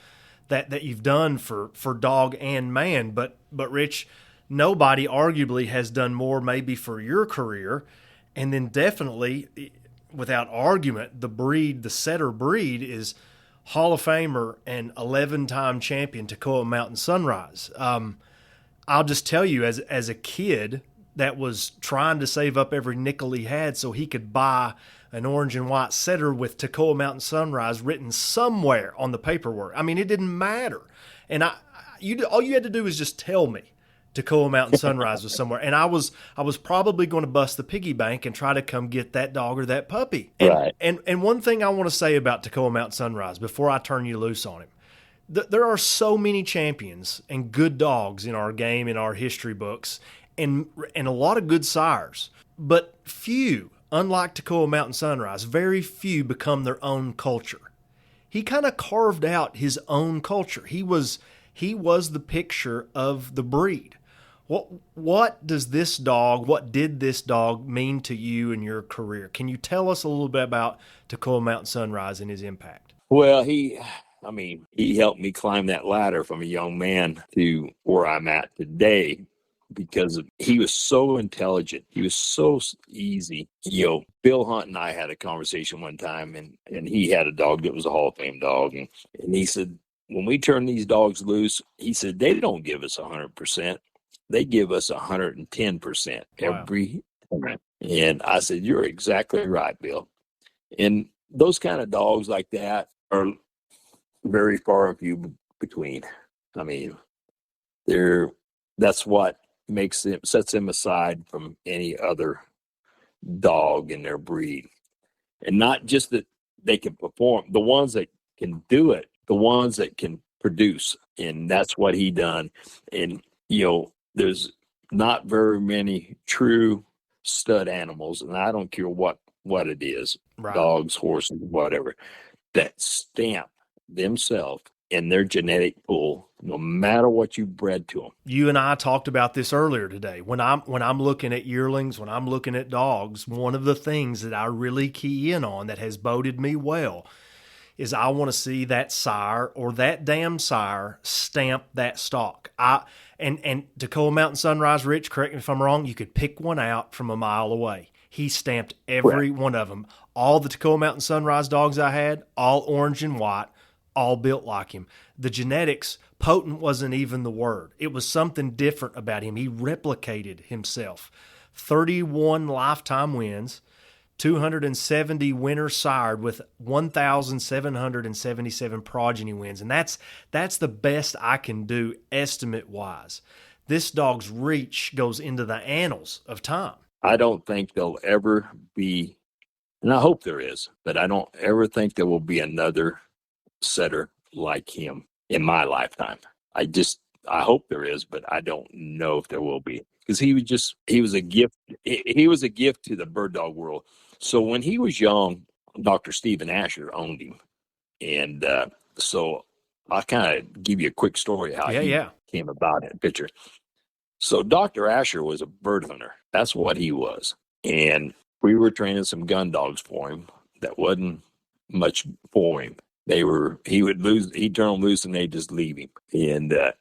that you've done for dog and man. But Rich, nobody arguably has done more maybe for your career. And then definitely, without argument, the setter breed is Hall of Famer and 11-time champion Tacoma Mountain Sunrise. I'll just tell you, as a kid that was trying to save up every nickel he had so he could buy an orange and white setter with Tacoma Mountain Sunrise written somewhere on the paperwork. I mean, it didn't matter. And all you had to do was just tell me Tacoma Mountain Sunrise was somewhere. And I was probably going to bust the piggy bank and try to come get that dog or that puppy. Right. And one thing I want to say about Tacoma Mountain Sunrise before I turn you loose on him, there are so many champions and good dogs in our game, in our history books, and a lot of good sires. But few, unlike Tacoma Mountain Sunrise, very few become their own culture. He kind of carved out his own culture. He was the picture of the breed. What did this dog mean to you in your career? Can you tell us a little bit about Tacoma Mountain Sunrise and his impact? Well, he helped me climb that ladder from a young man to where I'm at today because he was so intelligent. He was so easy. Bill Hunt and I had a conversation one time, and he had a dog that was a Hall of Fame dog. And he said, when we turn these dogs loose, he said, they don't give us 100%. They give us 110% every time. And I said, you're exactly right, Bill. And those kind of dogs like that are very far and few between. I mean, that's what sets them aside from any other dog in their breed. And not just that they can perform, the ones that can do it, the ones that can produce. And that's what he done. And, there's not very many true stud animals, and I don't care what it is, right. Dogs, horses, whatever, that stamp themselves in their genetic pool, no matter what you bred to them. You and I talked about this earlier today. When I'm looking at yearlings, when I'm looking at dogs, one of the things that I really key in on that has boded me well is I want to see that sire or that damn sire stamp that stock. And Tacoma Mountain Sunrise, Rich, correct me if I'm wrong, you could pick one out from a mile away. He stamped every one of them. All the Tacoma Mountain Sunrise dogs I had, all orange and white, all built like him. The genetics, potent wasn't even the word. It was something different about him. He replicated himself. 31 lifetime wins, 270 winners sired with 1,777 progeny wins. And that's the best I can do estimate-wise. This dog's reach goes into the annals of time. I don't think there'll ever be, and I hope there is, but I don't ever think there will be another setter like him in my lifetime. I hope there is, but I don't know if there will be. Because he was a gift. He was a gift to the bird dog world. So when he was young, Dr. Stephen Asher owned him. And so I'll kind of give you a quick story how he came about in picture. So Dr. Asher was a bird hunter. That's what he was. And we were training some gun dogs for him that wasn't much for him. He'd turn them loose and they'd just leave him. And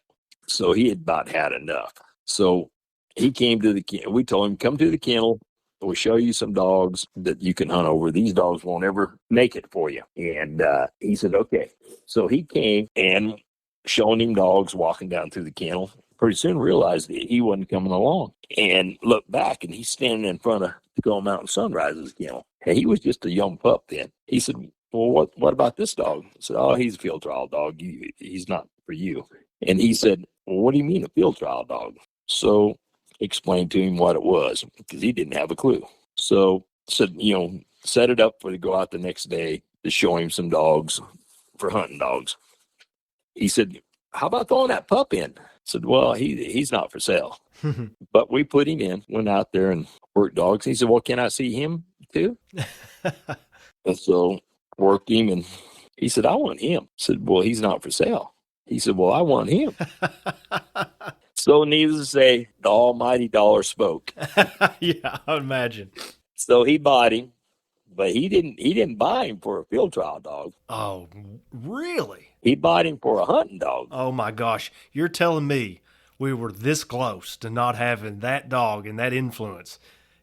so he had about had enough. So he came to the kennel. We told him, come to the kennel. We'll show you some dogs that you can hunt over. These dogs won't ever make it for you. And he said, okay. So he came and showing him dogs walking down through the kennel. Pretty soon realized that he wasn't coming along and looked back, and he's standing in front of Tacoma Mountain Sunrise's kennel. And he was just a young pup then. He said, well, what about this dog? I said, oh, he's a field trial dog. He's not for you. And he said, well, what do you mean a field trial dog? So explained to him what it was because he didn't have a clue. So said, set it up for to go out the next day to show him some dogs for hunting dogs. He said, how about throwing that pup in? I said, well, he's not for sale. But we put him in, went out there and worked dogs. He said, well, can I see him too? And so worked him, and he said, I want him. I said, well, he's not for sale. He said, well, I want him. So needless to say, the almighty dollar spoke. Yeah, I would imagine. So he bought him, but he didn't buy him for a field trial dog. Oh, really? He bought him for a hunting dog. Oh my gosh. You're telling me we were this close to not having that dog and that influence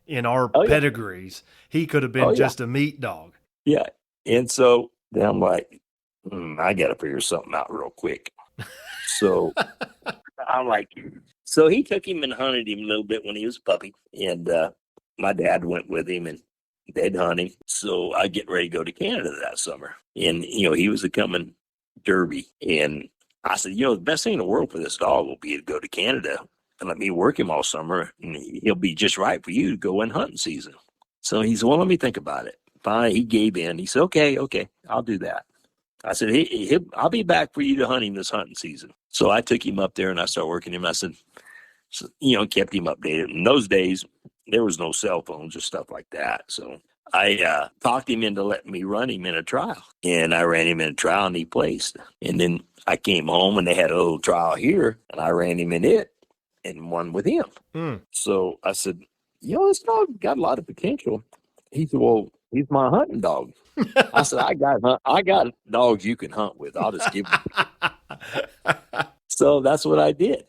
in our pedigrees. He could have been just a meat dog. Yeah. And so then I'm like, I got to figure something out real quick. So I'm like, so he took him and hunted him a little bit when he was a puppy. And my dad went with him and they'd hunt him. So I get ready to go to Canada that summer. And, he was a coming Derby. And I said, the best thing in the world for this dog will be to go to Canada and let me work him all summer. And he'll be just right for you to go in hunting season. So he said, well, let me think about it. Fine. He gave in. He said, okay, I'll do that. I said, I'll be back for you to hunt him this hunting season. So I took him up there and I started working him. I said, kept him updated. In those days, there was no cell phones or stuff like that. So I talked him into letting me run him in a trial. And I ran him in a trial and he placed. And then I came home and they had a little trial here and I ran him in it and won with him. So I said, this dog got a lot of potential. He said, well, he's my hunting dog. I said, I got dogs you can hunt with. I'll just give them. So that's what I did.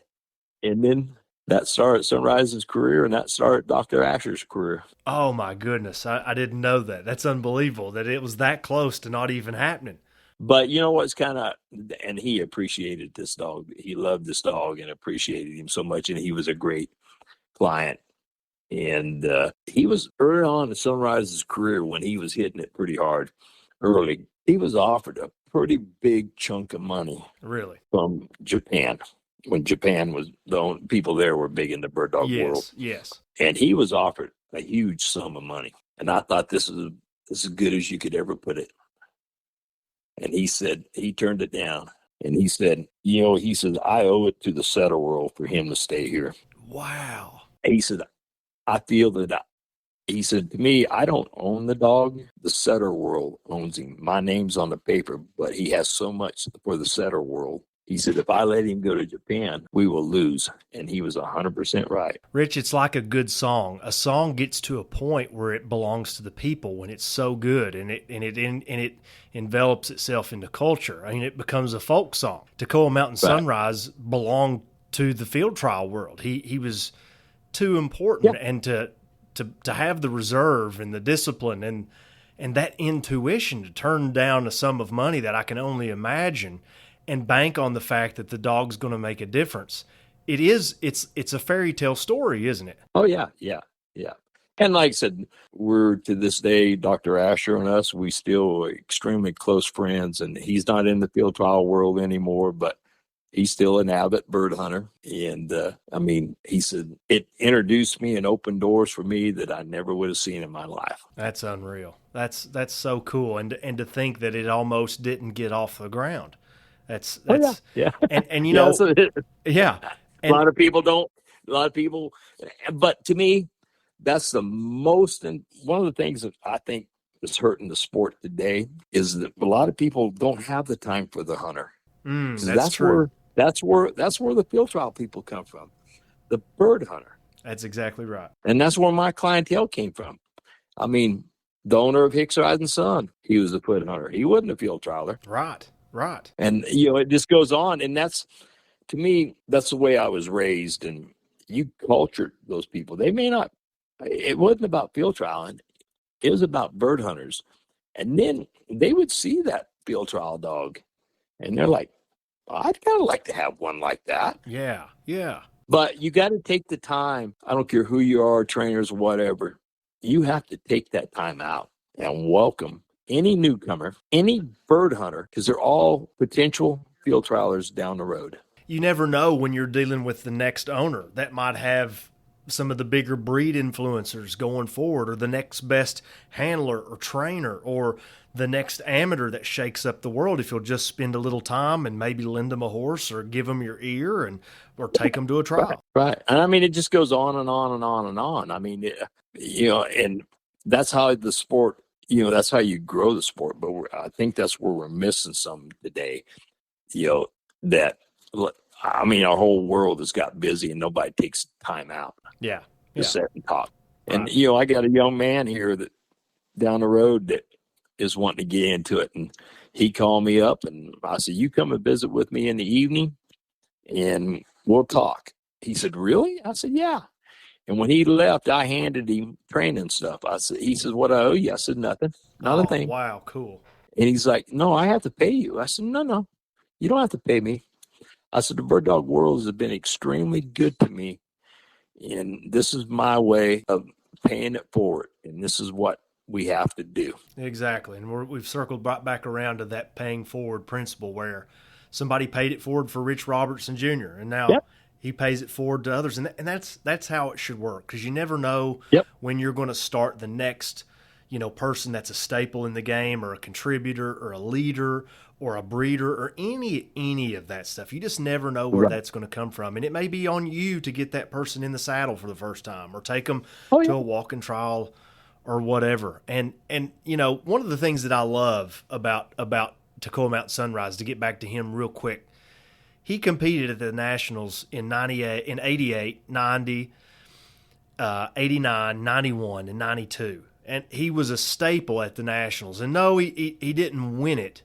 And then that started Sunrise's career and that started Dr. Asher's career. Oh my goodness. I didn't know that. That's unbelievable that it was that close to not even happening. But what's and he appreciated this dog. He loved this dog and appreciated him so much. And he was a great client. And he was early on in Sunrise's career when he was hitting it pretty hard early. He was offered a pretty big chunk of money. Really? From Japan. When Japan was people there were big in the bird dog world. Yes. And he was offered a huge sum of money. And I thought this is as good as you could ever put it. And he said, he turned it down. And he said, he says, I owe it to the setter world for him to stay here. Wow. He said, I feel that he said to me, I don't own the dog. The setter world owns him. My name's on the paper, but he has so much for the setter world. He said, if I let him go to Japan, we will lose. And he was 100% right. Rich, it's like a good song. A song gets to a point where it belongs to the people when it's so good and it envelops itself into culture. I mean, it becomes a folk song. Toccoa Mountain Sunrise belonged to the field trial world. He was too important, and to have the reserve and the discipline and that intuition to turn down a sum of money that I can only imagine and bank on the fact that the dog's going to make a difference. It's a fairy tale story, isn't it? Oh yeah. And like I said, we're to this day, Dr. Asher and us, we still are extremely close friends, and he's not in the field trial world anymore, but he's still an avid bird hunter. And he said it introduced me and opened doors for me that I never would have seen in my life. That's unreal. That's so cool. And to think that it almost didn't get off the ground. That's yeah. And yeah. A lot of people, but to me, that's the most, and one of the things that I think is hurting the sport today is that a lot of people don't have the time for the hunter. That's true. That's where the field trial people come from, the bird hunter. That's exactly right. And that's where my clientele came from. I mean, the owner of Hicks Rise and Son, he was a foot hunter. He wasn't a field trialer. Right. And, it just goes on. And that's, to me, that's the way I was raised. And you cultured those people. They may not, it wasn't about field trialing. It was about bird hunters. And then they would see that field trial dog and they're like, I'd kind of like to have one like that. Yeah. But you got to take the time. I don't care who you are, trainers, whatever. You have to take that time out and welcome any newcomer, any bird hunter, because they're all potential field trialers down the road. You never know when you're dealing with the next owner that might have some of the bigger breed influencers going forward, or the next best handler or trainer, or the next amateur that shakes up the world if you'll just spend a little time and maybe lend them a horse or give them your ear or take them to a trial. Right. And I mean, it just goes on and on and on and on. I mean, and that's how the sport, that's how you grow the sport. But I think that's where we're missing some today. that, I mean, our whole world has got busy and nobody takes time out Yeah. to sit and talk. Right. And, I got a young man here that down the road that is wanting to get into it. And he called me up and I said, you come and visit with me in the evening and we'll talk. He said, really? I said, yeah. And when he left, I handed him training stuff. He says, what I owe you? I said, nothing, not a thing. Wow. Cool. And he's like, no, I have to pay you. I said, no, you don't have to pay me. I said, the bird dog world has been extremely good to me. And this is my way of paying it forward. And this is what we have to do. Exactly. And we've circled back around to that paying forward principle where somebody paid it forward for Rich Robertson Jr. And now he pays it forward to others. And that's how it should work, because you never know when you're going to start the next, person that's a staple in the game, or a contributor, or a leader, or a breeder, or any of that stuff. You just never know where that's going to come from. And it may be on you to get that person in the saddle for the first time, or take them to a walking trial or whatever. And one of the things that I love about Tacoma Mountain Sunrise, to get back to him real quick, he competed at the Nationals in 88, 90, 89, 91, and 92. And he was a staple at the Nationals. And no, he didn't win it,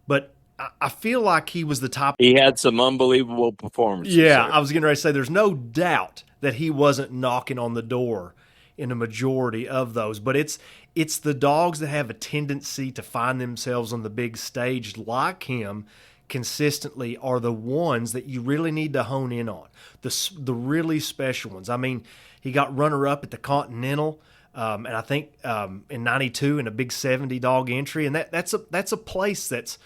but I feel like he was the top. He had some unbelievable performances. Yeah, I was getting ready to say there's no doubt that he wasn't knocking on the door in a majority of those. But it's the dogs that have a tendency to find themselves on the big stage like him consistently are the ones that you really need to hone in on, the really special ones. I mean, he got runner-up at the Continental, and I think in 92 in a big 70 dog entry, and that's a place that's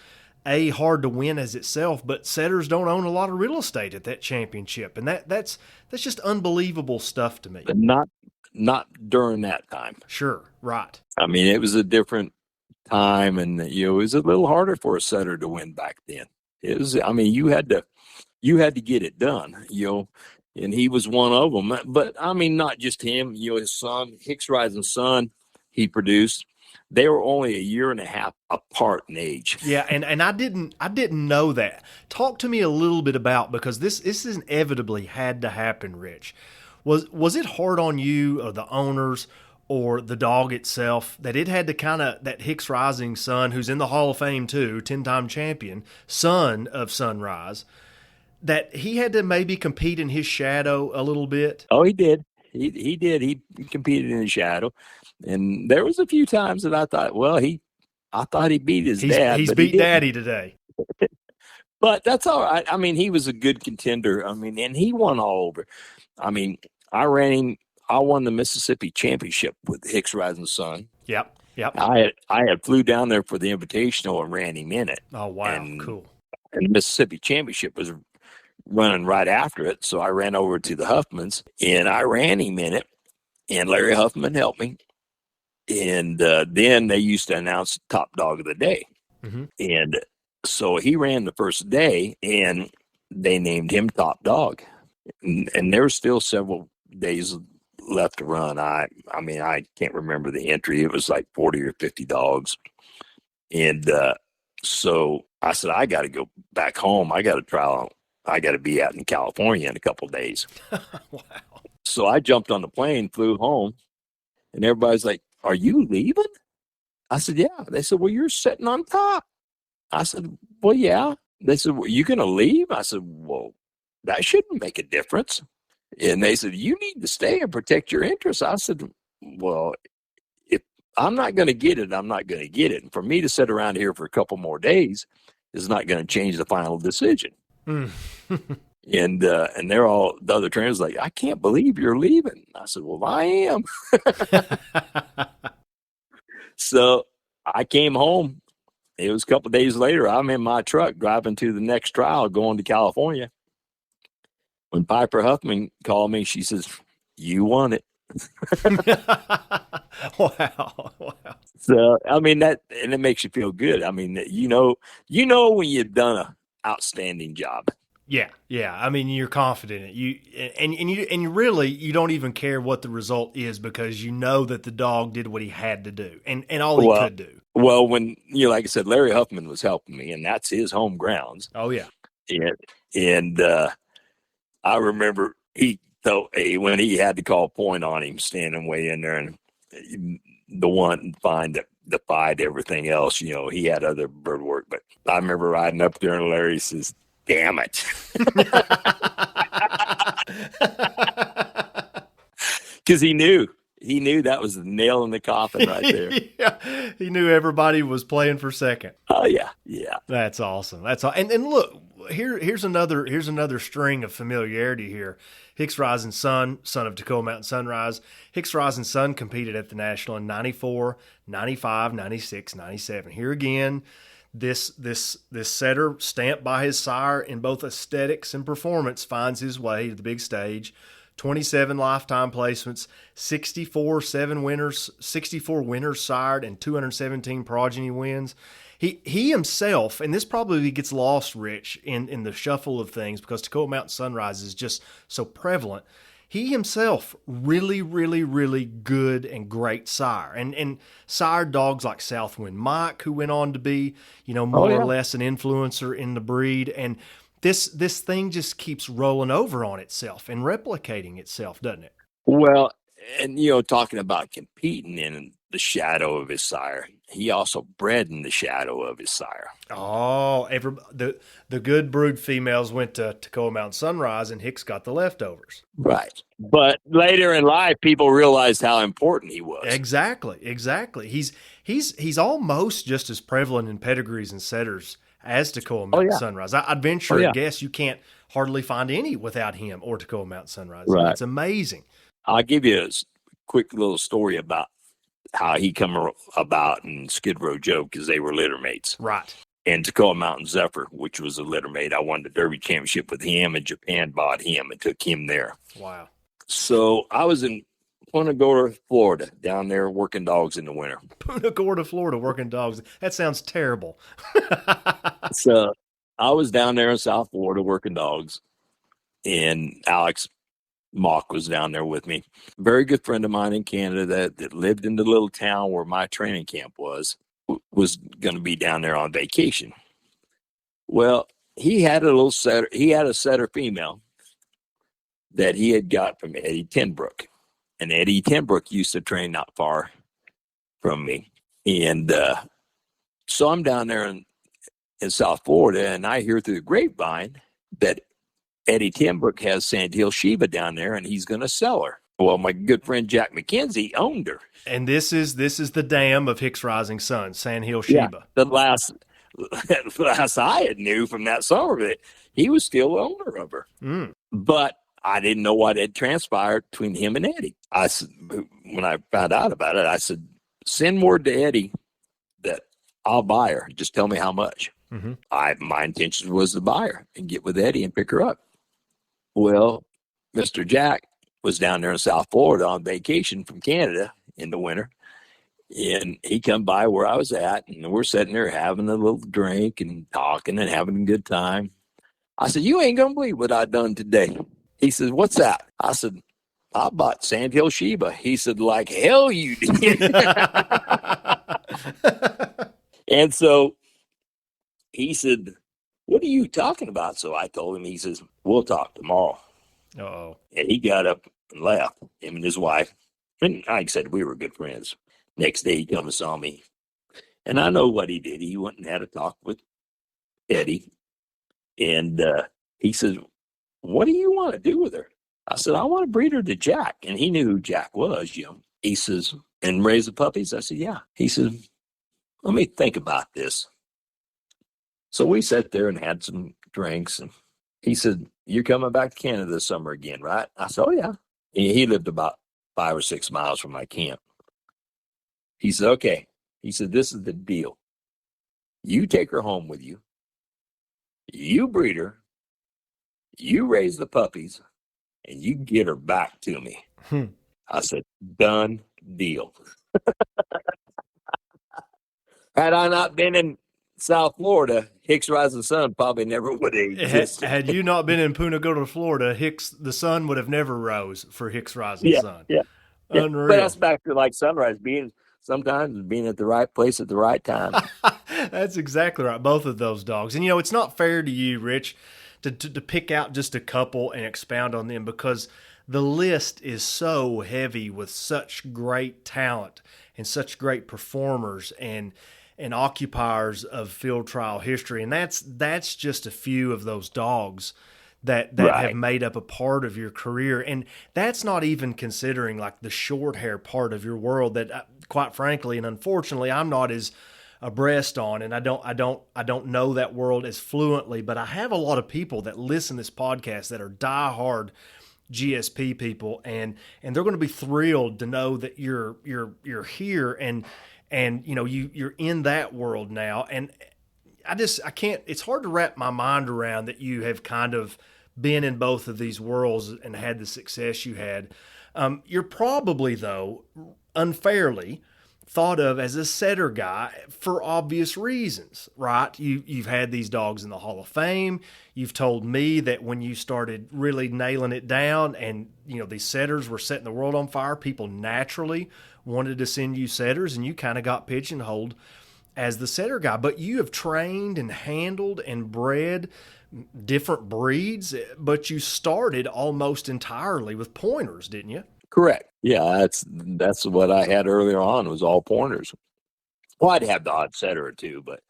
hard to win as itself, but setters don't own a lot of real estate at that championship, and that's just unbelievable stuff to me. But not during that time. Sure, right. I mean, it was a different time, and it was a little harder for a setter to win back then. It was, I mean, you had to get it done, and he was one of them. But I mean, not just him, his son, Hicks Rising's son, he produced. They were only a year and a half apart in age. Yeah, and I didn't know that. Talk to me a little bit about, because this inevitably had to happen, Rich. Was it hard on you or the owners or the dog itself that it had to that Hicks Rising son, who's in the Hall of Fame too, 10-time champion, son of Sunrise, that he had to maybe compete in his shadow a little bit? Oh, he did. He did. He competed in his shadow. And there was a few times that I thought, well, I thought he beat his dad. He's beat Daddy today. But that's all right. I mean, he was a good contender. I mean, and he won all over. I mean, I won the Mississippi Championship with Hicks Rising's son. Yep. I had flew down there for the Invitational and ran him in it. Oh, wow. Cool. And the Mississippi Championship was running right after it. So I ran over to the Huffmans and I ran him in it. And Larry Huffman helped me. And then they used to announce top dog of the day. Mm-hmm. And so he ran the first day and they named him top dog. And there were still several days left to run. I mean, I can't remember the entry. It was like 40 or 50 dogs. And so I said, I got to go back home. I got to trial. I got to be out in California in a couple of days. Wow. So I jumped on the plane, flew home, and everybody's like, are you leaving? I said, yeah. They said, well, you're sitting on top. I said, well, yeah. They said, well, you going to leave? I said, well, that shouldn't make a difference. And they said, you need to stay and protect your interests. I said, well, if I'm not going to get it, I'm not going to get it. And for me to sit around here for a couple more days is not going to change the final decision. And they're all, the other trainers like, I can't believe you're leaving. I said, well, I am. So I came home. It was a couple of days later. I'm in my truck driving to the next trial, going to California. When Piper Huffman called me, she says, you won it. Wow. So, I mean, and it makes you feel good. I mean, you know when you've done an outstanding job. Yeah. I mean, you're confident in it. You really, you don't even care what the result is, because you know that the dog did what he had to do and all he could do. Well, when, like I said, Larry Huffman was helping me, and that's his home grounds. Oh, yeah. And I remember he told when he had to call point on him, standing way in there, and the one find that defied everything else. He had other bird work, but I remember riding up there, and Larry says, "Damn it," because he knew that was the nail in the coffin right there. Yeah, he knew everybody was playing for second. Oh yeah. That's awesome. That's all. And look, here's another string of familiarity here. Hicks Rising Sun, son of Tacoma Mountain Sunrise. Hicks Rising Sun competed at the National in 94, 95, 96, 97. Here again, this setter, stamped by his sire in both aesthetics and performance, finds his way to the big stage. 27 lifetime placements, 64 winners sired, and 217 progeny wins. He himself, and this probably gets lost, Rich, in the shuffle of things because Tacoma Mountain Sunrise is just so prevalent. He himself, really, really, really good and great sire. And sired dogs like Southwind Mike, who went on to be, more or less an influencer in the breed. And this thing just keeps rolling over on itself and replicating itself, doesn't it? Well, and talking about competing in the shadow of his sire, he also bred in the shadow of his sire. Oh, the good brood females went to Tacoma Mountain Sunrise, and Hicks got the leftovers. Right. But later in life, people realized how important he was. Exactly. He's almost just as prevalent in pedigrees and setters as Tacoma Mountain Sunrise. I'd venture to guess you can't hardly find any without him or Tacoma Mountain Sunrise. Right. It's amazing. I'll give you a quick little story about how he come about in Skid Row Joe, because they were litter mates. Right. And Tacoma Mountain Zephyr, which was a litter mate. I won the Derby Championship with him, and Japan bought him and took him there. Wow. So I was in Punta Gorda, Florida, down there working dogs in the winter. Punta Gorda, Florida, working dogs. That sounds terrible. So I was down there in South Florida working dogs, and Alex Mock was down there with me. Very good friend of mine in Canada that lived in the little town where my training camp was going to be down there on vacation. Well, he had a little setter. He had a setter female that he had got from Eddie Tenbrook. And Eddie Tenbrook used to train not far from me. And so I'm down there in South Florida, and I hear through the grapevine that Eddie Tenbrook has Sandhill Sheba down there, and he's going to sell her. Well, my good friend Jack McKenzie owned her. And this is the dam of Hicks Rising Sun, Sandhill Sheba. Yeah, the last I had knew from that summer that he was still the owner of her. Mm. But I didn't know what had transpired between him and Eddie. I said, when I found out about it, I said, send word to Eddie that I'll buy her. Just tell me how much. Mm-hmm. My intention was to buy her and get with Eddie and pick her up. Well, Mr. Jack was down there in South Florida on vacation from Canada in the winter. And he come by where I was at, and we're sitting there having a little drink and talking and having a good time. I said, you ain't going to believe what I done today. He says, what's that? I said, I bought Sandhill Sheba. He said, like hell you did. And so he said, what are you talking about? So I told him, he says, we'll talk tomorrow. Uh-oh. And he got up and left, him and his wife. And like I said, we were good friends. Next day, he come and saw me. And I know what he did. He went and had a talk with Eddie. And he says, what do you want to do with her? I said, I want to breed her to Jack. And he knew who Jack was, He says, and raise the puppies? I said, yeah. He said, let me think about this. So we sat there and had some drinks. And he said, you're coming back to Canada this summer again, right? I said, oh, yeah. He lived about 5 or 6 miles from my camp. He said, okay. He said, this is the deal. You take her home with you. You breed her. You raise the puppies. And you get her back to me. I said, done deal. Had I not been in South Florida, Hicks Rising Sun probably never would have existed. Had you not been in Punta Gorda, Florida, the sun would have never rose for Hicks Rising Sun. Yeah. Unreal. But that's back to like sunrise, sometimes being at the right place at the right time. That's exactly right. Both of those dogs. And, it's not fair to you, Rich, to pick out just a couple and expound on them, because the list is so heavy with such great talent and such great performers and occupiers of field trial history. And that's just a few of those dogs that have made up a part of your career. And that's not even considering like the short hair part of your world that quite frankly and unfortunately I'm not as abreast on, and I don't know that world as fluently, but I have a lot of people that listen to this podcast that are diehard GSP people, and they're going to be thrilled to know that you're here and you're in that world now. And I can't, it's hard to wrap my mind around that you have kind of been in both of these worlds and had the success you had. You're probably, though, unfairly thought of as a setter guy for obvious reasons, right? You've had these dogs in the Hall of Fame. You've told me that when you started really nailing it down and, these setters were setting the world on fire, people naturally wanted to send you setters, and you kind of got pigeonholed as the setter guy. But you have trained and handled and bred different breeds, but you started almost entirely with pointers, didn't you? Correct. Yeah, that's what I had earlier on, was all pointers. Well, I'd have the odd setter or two, but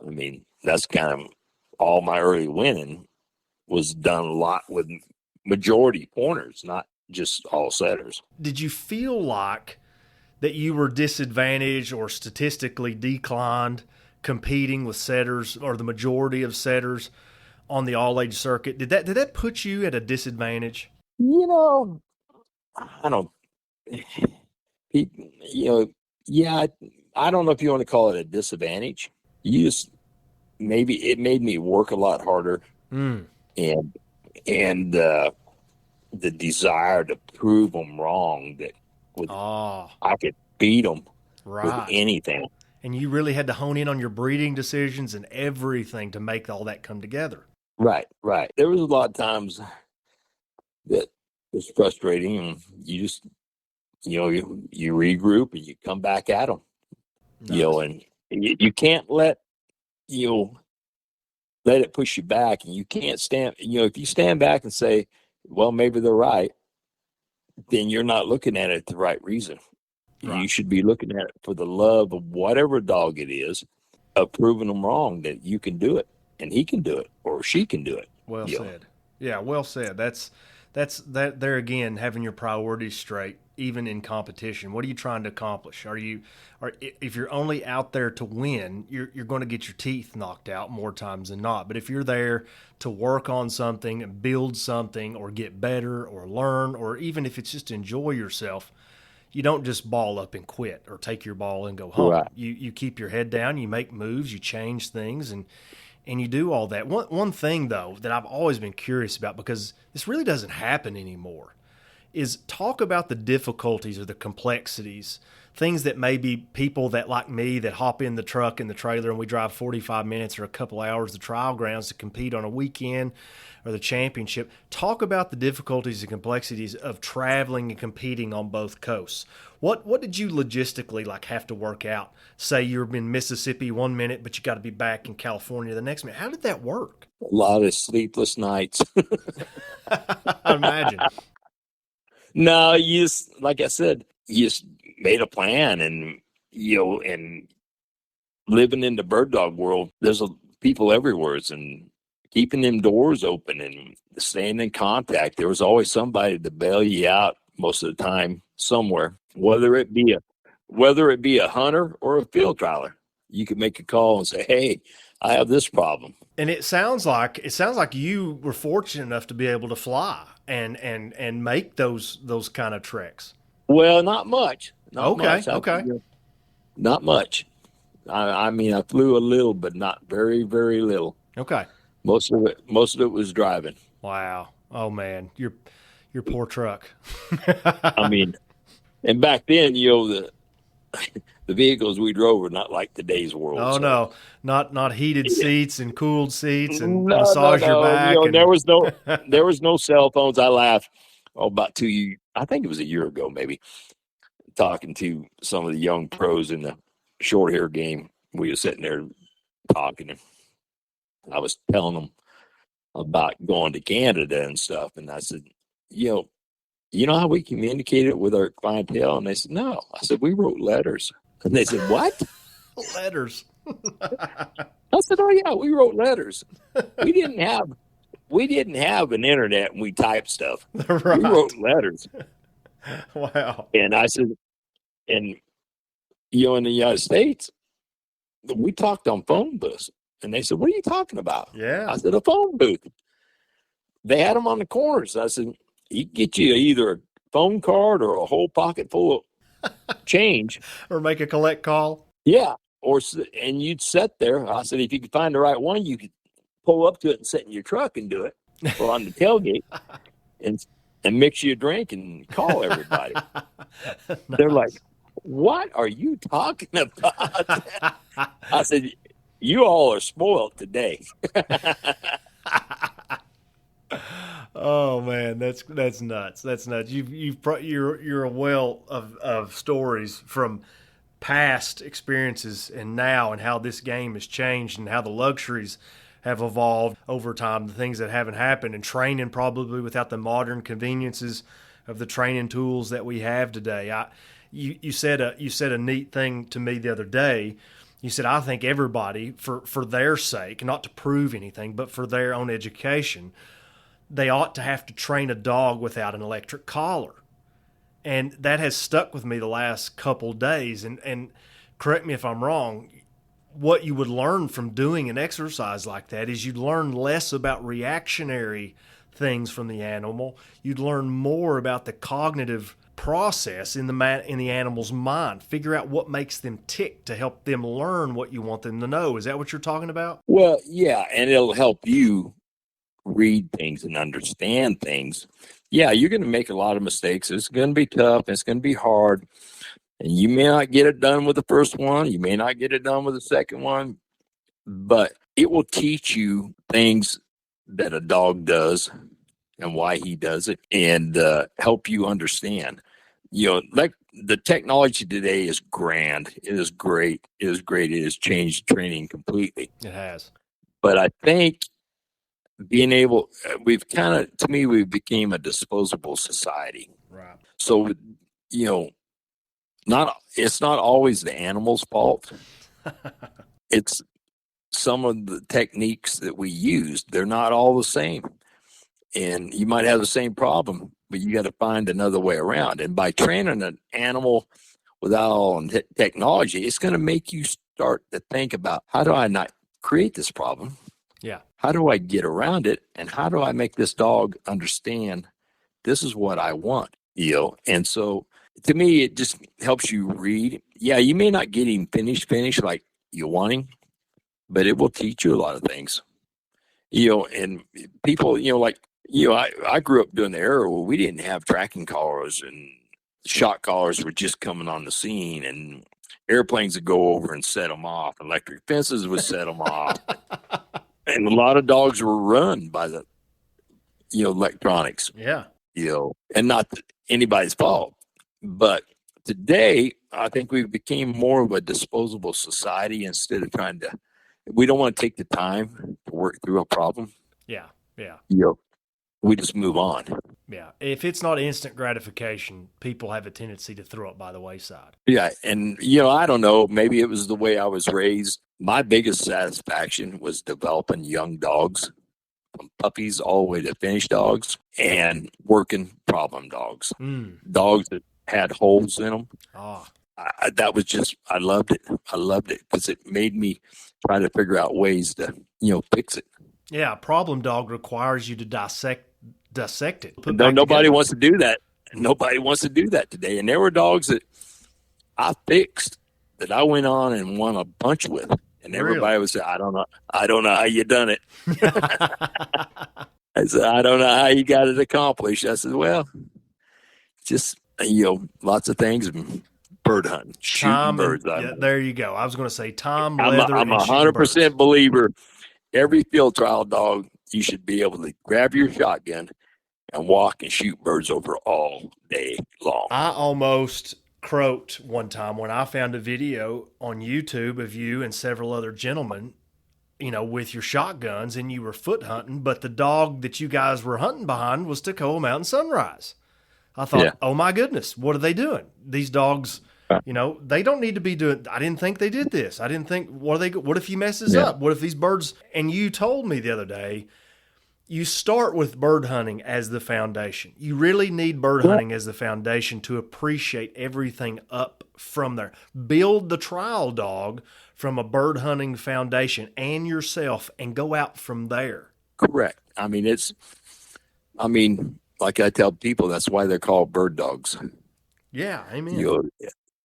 I mean, that's kind of all my early winning was done a lot with majority pointers, not just all setters. Did you feel like that you were disadvantaged or statistically declined competing with setters, or the majority of setters on the all-age circuit? Did that put you at a disadvantage? I don't, yeah, I don't know if you want to call it a disadvantage. Maybe it made me work a lot harder, and the desire to prove them wrong, that I could beat them with anything. And you really had to hone in on your breeding decisions and everything to make all that come together. Right. There was a lot of times that was frustrating, and you just, you regroup and you come back at them, Nice. And you can't let it push you back, and you can't stand, if you stand back and say, well, maybe they're right, then you're not looking at it the right reason. Right. You should be looking at it for the love of whatever dog it is, of proving them wrong, that you can do it, and he can do it, or she can do it. Well said. Yeah, well said. That's there again, having your priorities straight, even in competition. What are you trying to accomplish? If you're only out there to win, you're going to get your teeth knocked out more times than not. But if you're there to work on something and build something, or get better, or learn, or even if it's just to enjoy yourself, you don't just ball up and quit or take your ball and go home. Right. You keep your head down, you make moves, you change things, and you do all that. One thing, though, that I've always been curious about, because this really doesn't happen anymore, is talk about the difficulties or the complexities, things that maybe people that like me that hop in the truck and the trailer and we drive 45 minutes or a couple hours to trial grounds to compete on a weekend or the championship. Talk about the difficulties and complexities of traveling and competing on both coasts. What did you logistically have to work out? Say you're in Mississippi one minute, but you got to be back in California the next minute. How did that work? A lot of sleepless nights. I imagine. No, like I said, you just made a plan, and and living in the bird dog world, there's people everywhere, and keeping them doors open and staying in contact. There was always somebody to bail you out most of the time somewhere, whether it be a hunter or a field trialer. You could make a call and say, "Hey, I have this problem." And it sounds like you were fortunate enough to be able to fly and make those kind of treks. Well, not much. Okay. Not much. I mean, I flew a little, but not very, very little. Okay. Most of it was driving. Wow. Oh man, your poor truck. I mean, and back then, the vehicles we drove were not like today's world. Oh, so. No, not heated seats and cooled seats and massage your back. There was no cell phones. I laughed about I think it was a year ago, maybe, talking to some of the young pros in the short hair game. We were sitting there talking, and I was telling them, about going to Canada and stuff. And I said, you know how we communicated with our clientele? And they said, no. I said, we wrote letters. And they said, what? Letters. I said, oh yeah, we wrote letters. We didn't have an internet and we typed stuff. Right. We wrote letters. Wow. And I said, and in the United States, we talked on phone booths. And they said, what are you talking about? Yeah. I said, a phone booth. They had them on the corners. I said, you can get you either a phone card or a whole pocket full of change. Or make a collect call. Yeah. And you'd sit there. I said, if you could find the right one, you could pull up to it and sit in your truck and do it, or on the tailgate, and mix you a drink and call everybody. Nice. They're like, what are you talking about? I said, you all are spoiled today. Oh man, that's nuts. That's nuts. You're a well of stories from past experiences and now, and how this game has changed and how the luxuries have evolved over time, the things that haven't happened, and training probably without the modern conveniences of the training tools that we have today. You said a neat thing to me the other day. You said, I think everybody, for their sake, not to prove anything, but for their own education, they ought to have to train a dog without an electric collar. And that has stuck with me the last couple days. And correct me if I'm wrong, what you would learn from doing an exercise like that is you'd learn less about reactionary things from the animal. You'd learn more about the cognitive process in the animal's mind. Figure out what makes them tick to help them learn what you want them to know. Is that what you're talking about? Well, yeah, and it'll help you read things and understand things. Yeah, you're going to make a lot of mistakes. It's going to be tough. It's going to be hard. And you may not get it done with the first one. You may not get it done with the second one. But it will teach you things that a dog does and why he does it, and help you understand. Like the technology today is grand. It is great. It is great. It has changed training completely. It has. But I think being able, we've became a disposable society. Right. So, it's not always the animal's fault. It's some of the techniques that we use. They're not all the same. And you might have the same problem, but you got to find another way around. And by training an animal without all technology, it's going to make you start to think about, how do I not create this problem? Yeah. How do I get around it? And how do I make this dog understand this is what I want? And so to me, it just helps you read. Yeah, you may not get him finished like you want him, but it will teach you a lot of things. And people, I grew up during the era where we didn't have tracking collars, and shock collars were just coming on the scene, and airplanes would go over and set them off. Electric fences would set them off. And a lot of dogs were run by the, electronics. Yeah. And not anybody's fault. But today, I think we became more of a disposable society instead of we don't want to take the time to work through a problem. Yeah. Yeah. We just move on. Yeah. If it's not instant gratification, people have a tendency to throw it by the wayside. Yeah. And, I don't know, maybe it was the way I was raised. My biggest satisfaction was developing young dogs, from puppies all the way to finished dogs, and working problem dogs. Dogs that had holes in them. Oh. I loved it. I loved it because it made me try to figure out ways to, fix it. Yeah. A problem dog requires you to dissect it. Nobody wants to do that. Nobody wants to do that today. And there were dogs that I fixed that I went on and won a bunch with. And everybody would say, I don't know how you done it. I said, I don't know how you got it accomplished. I said, well, just, lots of things. Bird hunting, shooting birds. There you go. I was going to say I'm a 100% believer. Every field trial dog, you should be able to grab your shotgun and walk and shoot birds over all day long. I almost croaked one time when I found a video on YouTube of you and several other gentlemen with your shotguns and you were foot hunting, but the dog that you guys were hunting behind was Tacoma Mountain Sunrise. I thought, oh my goodness, what are they doing? These dogs, they don't need to be doing. I didn't think they did this. I didn't think, what if he messes up? What if these birds? And you told me the other day, you start with bird hunting as the foundation. You really need bird hunting as the foundation to appreciate everything up from there. Build the trial dog from a bird hunting foundation and yourself, and go out from there. Correct. Like I tell people, that's why they're called bird dogs. Yeah, amen.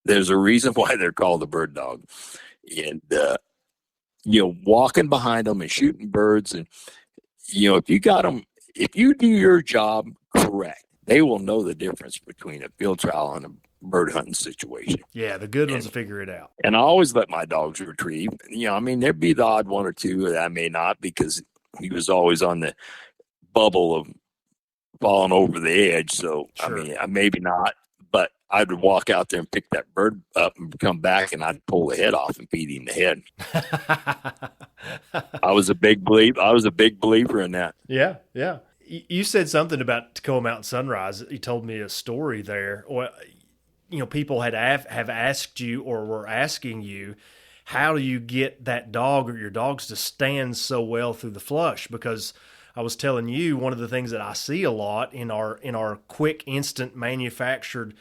There's a reason why they're called a bird dog. And, walking behind them and shooting birds. And, if you got them, if you do your job correct, they will know the difference between a field trial and a bird hunting situation. Yeah, the good ones will figure it out. And I always let my dogs retrieve. There'd be the odd one or two that I may not, because he was always on the bubble of falling over the edge. So, Sure. Maybe not, but I would walk out there and pick that bird up and come back, and I'd pull the head off and feed him the head. I was a big believer in that. Yeah, yeah. You said something about Tacoma Mountain Sunrise. You told me a story there. Well, people have asked you, or were asking you, how do you get that dog or your dogs to stand so well through the flush? Because I was telling you, one of the things that I see a lot in our quick, instant manufactured,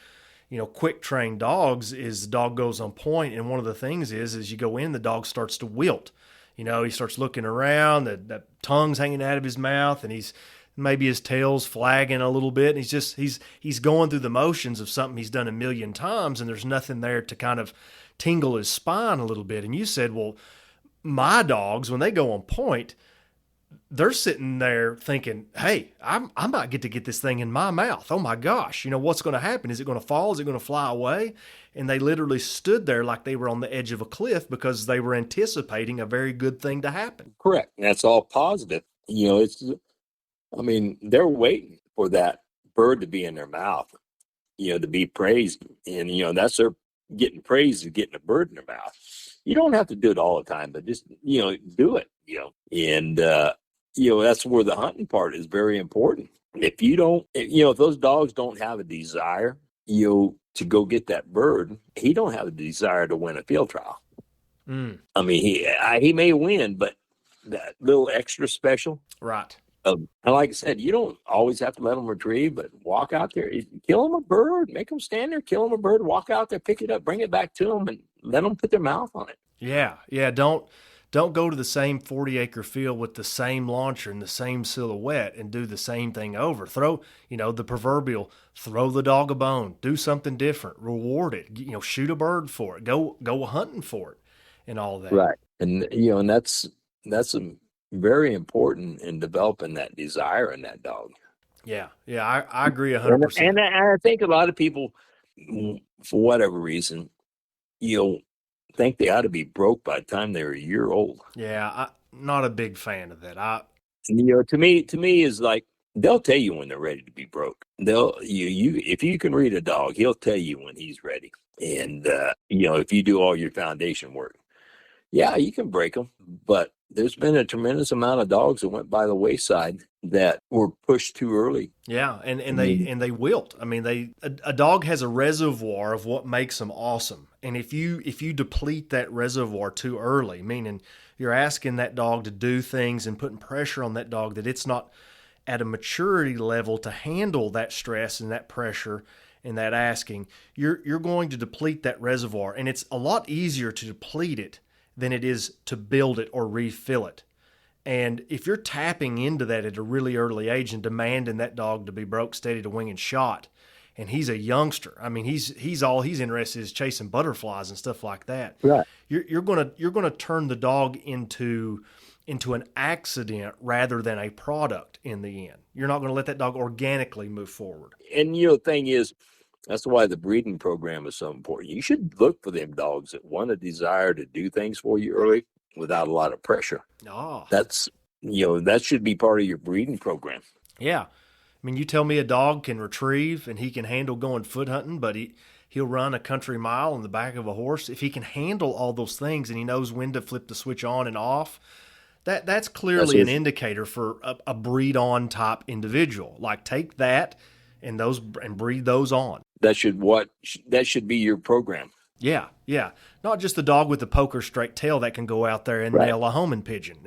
quick trained dogs is the dog goes on point. And one of the things is you go in, the dog starts to wilt. He starts looking around, that tongue's hanging out of his mouth, and maybe his tail's flagging a little bit. And he's going through the motions of something he's done a million times, and there's nothing there to kind of tingle his spine a little bit. And you said, well, my dogs, when they go on point, they're sitting there thinking, hey, I might get to get this thing in my mouth. Oh my gosh, what's going to happen? Is it going to fall? Is it going to fly away? And they literally stood there like they were on the edge of a cliff because they were anticipating a very good thing to happen. Correct. And that's all positive. They're waiting for that bird to be in their mouth, to be praised. And, that's their getting praised is getting a bird in their mouth. You don't have to do it all the time, but just, do it, and, that's where the hunting part is very important. If you don't, if those dogs don't have a desire, to go get that bird, he don't have a desire to win a field trial. Mm. He may win, but that little extra special. Right. And like I said, you don't always have to let them retrieve, but walk out there, kill them a bird, make them stand there, kill them a bird, walk out there, pick it up, bring it back to them, and let them put their mouth on it. Yeah. Yeah. Don't go to the same 40-acre field with the same launcher and the same silhouette and do the same thing over. Throw, the proverbial, throw the dog a bone, do something different, reward it, shoot a bird for it, go hunting for it, and all that. Right. And, and that's very important in developing that desire in that dog. Yeah. Yeah. I agree 100%. And I think a lot of people, for whatever reason, think they ought to be broke by the time they're a year old. Yeah, I'm not a big fan of that. To me is like, they'll tell you when they're ready to be broke. If you can read a dog, he'll tell you when he's ready. And if you do all your foundation work, yeah, you can break them. But there's been a tremendous amount of dogs that went by the wayside that were pushed too early. Yeah, and they wilt. A dog has a reservoir of what makes them awesome. And if you deplete that reservoir too early, meaning you're asking that dog to do things and putting pressure on that dog that it's not at a maturity level to handle that stress and that pressure and that asking, you're going to deplete that reservoir. And it's a lot easier to deplete it than it is to build it or refill it. And if you're tapping into that at a really early age and demanding that dog to be broke, steady to wing and shot, and he's a youngster, he's all he's interested is chasing butterflies and stuff like that. Right. You're gonna turn the dog into an accident rather than a product in the end. You're not gonna let that dog organically move forward. And the thing is, that's why the breeding program is so important. You should look for them dogs that want a desire to do things for you early without a lot of pressure. Oh. That's, that should be part of your breeding program. Yeah. You tell me a dog can retrieve and he can handle going foot hunting, but he'll run a country mile on the back of a horse. If he can handle all those things and he knows when to flip the switch on and off, That's clearly an indicator for a breed-on type individual. Like, take that and breed those on. That should be your program. Yeah, yeah. Not just the dog with the poker straight tail that can go out there and nail a homing pigeon.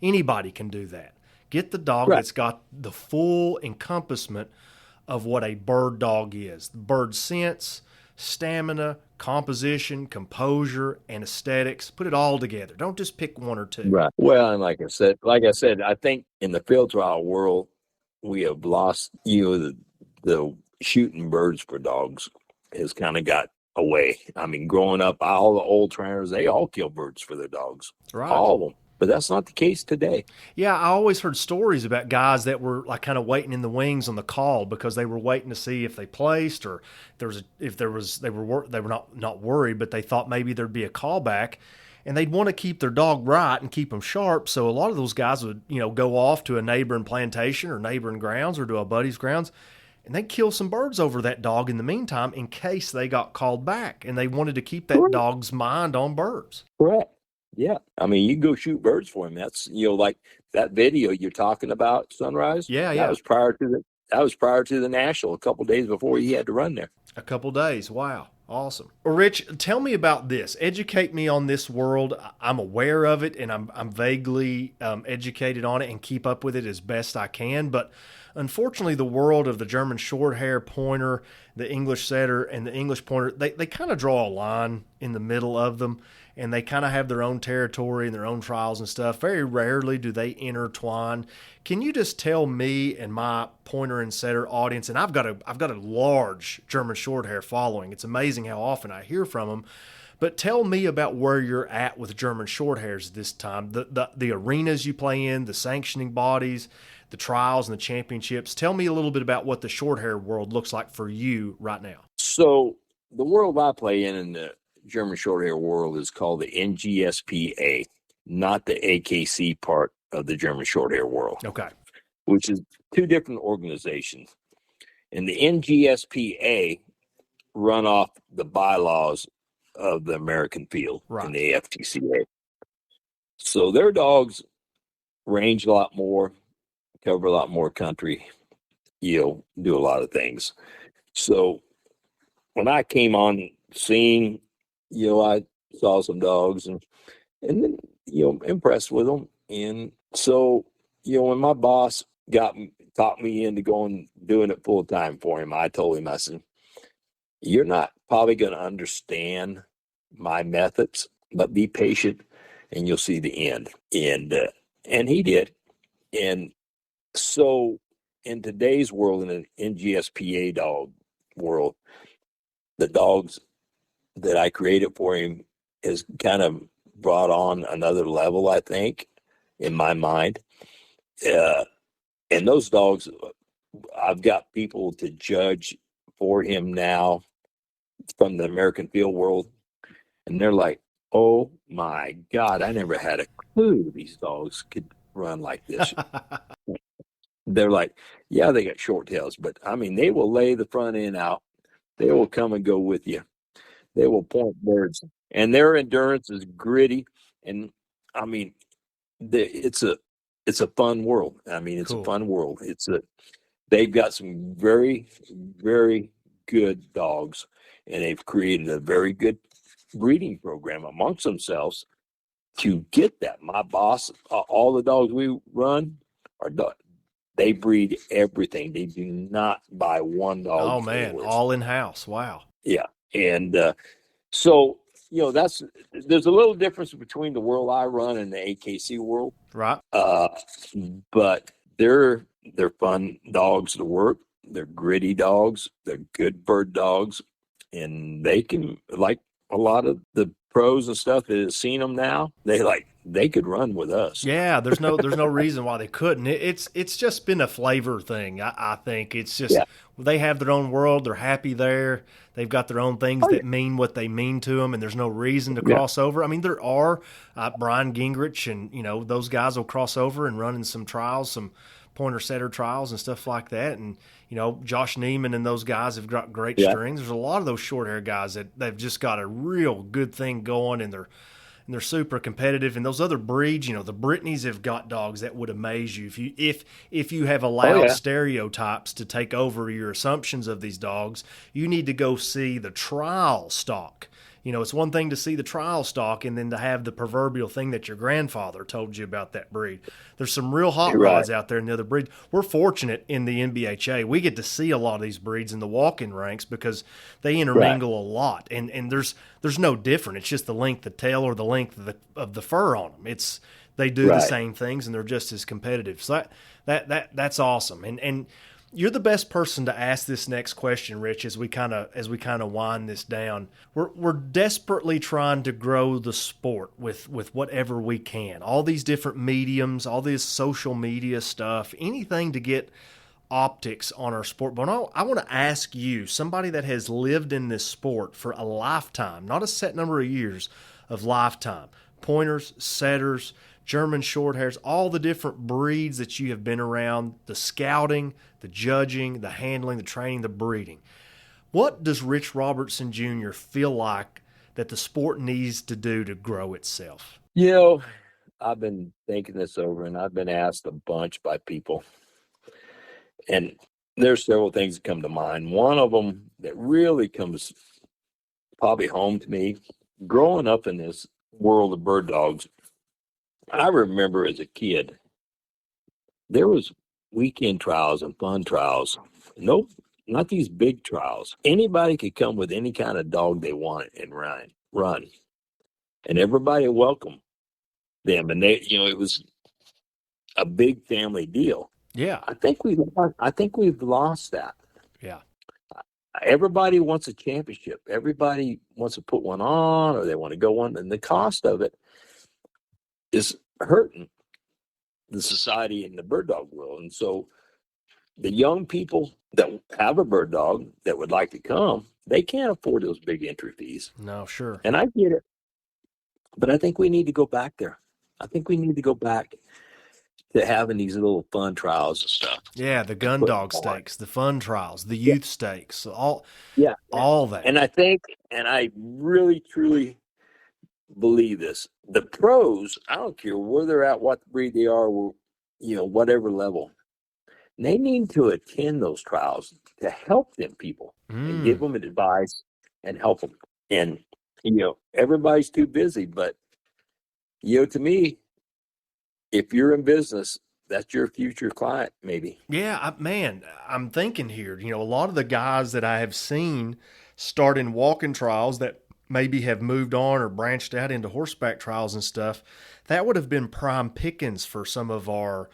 Anybody can do that. Get the dog that's got the full encompassment of what a bird dog is. Bird sense, stamina, composition, composure, and aesthetics. Put it all together. Don't just pick one or two. Right. Well, and like I said, I think in the field trial world, we have lost, the shooting birds for dogs has kind of got away. I mean, growing up, all the old trainers, they all kill birds for their dogs. Right. All of them. But that's not the case today. Yeah, I always heard stories about guys that were like kind of waiting in the wings on the call because they were waiting to see if they placed or they were not worried, but they thought maybe there'd be a callback, and they'd want to keep their dog right and keep them sharp. So a lot of those guys would go off to a neighboring plantation or neighboring grounds or to a buddy's grounds, and they'd kill some birds over that dog in the meantime in case they got called back, and they wanted to keep that dog's mind on birds. Correct. Yeah. I mean, you can go shoot birds for him. That's, like that video you're talking about, Sunrise. Yeah. That was prior to the National, a couple of days before he had to run there. A couple of days. Wow. Awesome. Well, Rich, tell me about this. Educate me on this world. I'm aware of it, and I'm vaguely educated on it and keep up with it as best I can. But unfortunately, the world of the German Shorthair Pointer, the English Setter, and the English Pointer, they kind of draw a line in the middle of them, and they kind of have their own territory and their own trials and stuff. Very rarely do they intertwine. Can you just tell me and my Pointer and Setter audience, and I've got a large German Shorthair following. It's amazing how often I hear from them. But tell me about where you're at with German Shorthairs this time, the arenas you play in, the sanctioning bodies, the trials and the championships. Tell me a little bit about what the Shorthair world looks like for you right now. So the world I play in the German Shorthair world is called the NGSPA, not the AKC part of the German Shorthair world. Okay. Which is two different organizations. And the NGSPA run off the bylaws of the American field in the AFTCA. So their dogs range a lot more, cover a lot more country, do a lot of things. So when I came on scene, I saw some dogs and then, impressed with them. And so, when my boss talked me into doing it full time for him, I told him, I said, you're not probably going to understand my methods, but be patient and you'll see the end. And he did. And so in today's world, in an NGSPA dog world, the dogs that I created for him has kind of brought on another level, I think, in my mind. And those dogs, I've got people to judge for him now from the American field world. And they're like, oh my God, I never had a clue these dogs could run like this. They're like, yeah, they got short tails, but I mean, they will lay the front end out. They will come and go with you. They will point birds, and their endurance is gritty. And I mean, it's a fun world. I mean, it's a fun world. They've got some very, very good dogs, and they've created a very good breeding program amongst themselves to get that. My boss, all the dogs we run are they breed everything. They do not buy one dog. Oh man, all in house. Wow. Yeah. And so, there's a little difference between the world I run and the AKC world. Right. But they're fun dogs to work. They're gritty dogs. They're good bird dogs. And they can, like a lot of the pros and stuff that have seen them now, they could run with us. Yeah, there's no reason why they couldn't. It's just been a flavor thing. I think it's just they have their own world. They're happy there. They've got their own things that mean what they mean to them, and there's no reason to cross over. I mean, there are Brian Gingrich and those guys will cross over and run in some trials, some pointer setter trials and stuff like that. And Josh Neiman and those guys have got great strings. There's a lot of those short hair guys that they've just got a real good thing going, and and they're super competitive. And those other breeds, the Brittany's have got dogs that would amaze you if you have allowed stereotypes to take over your assumptions of these dogs. You need to go see the trial stock. It's one thing to see the trial stock and then to have the proverbial thing that your grandfather told you about that breed. There's some real hot rods out there in the other breeds. We're fortunate in the NBHA. We get to see a lot of these breeds in the walk-in ranks because they intermingle a lot. And there's no different. It's just the length of tail or the length of the fur on them. They do the same things and they're just as competitive. So that's awesome. And you're the best person to ask this next question, Rich, as we kind of wind this down. We're desperately trying to grow the sport with whatever we can. All these different mediums, all this social media stuff, anything to get optics on our sport. But I want to ask you, somebody that has lived in this sport for a lifetime, not a set number of years, of lifetime, pointers, setters, German short hairs, all the different breeds that you have been around, the scouting, the judging, the handling, the training, the breeding. What does Rich Robertson Jr. feel like that the sport needs to do to grow itself? I've been thinking this over, and I've been asked a bunch by people. And there's several things that come to mind. One of them that really comes probably home to me, growing up in this world of bird dogs, I remember as a kid, there was weekend trials and fun trials. Nope, not these big trials. Anybody could come with any kind of dog they wanted and run. And everybody welcomed them. And it was a big family deal. Yeah. I think we've lost that. Yeah. Everybody wants a championship. Everybody wants to put one on, or they want to go on, and the cost of it is hurting the society in the bird dog world. And so the young people that have a bird dog that would like to come, they can't afford those big entry fees. No, sure. And I get it. But I think we need to go back there. I think we need to go back to having these little fun trials and stuff. Yeah, the gun dog stakes, the fun trials, the youth stakes, all that. And I really, truly believe this. The pros, I don't care where they're at, what breed they are, whatever level, they need to attend those trials to help them people and give them advice and help them. And, everybody's too busy, but, to me, if you're in business, that's your future client, maybe. Yeah, I'm thinking here, a lot of the guys that I have seen start in walking trials that maybe have moved on or branched out into horseback trials and stuff, that would have been prime pickings for some of our,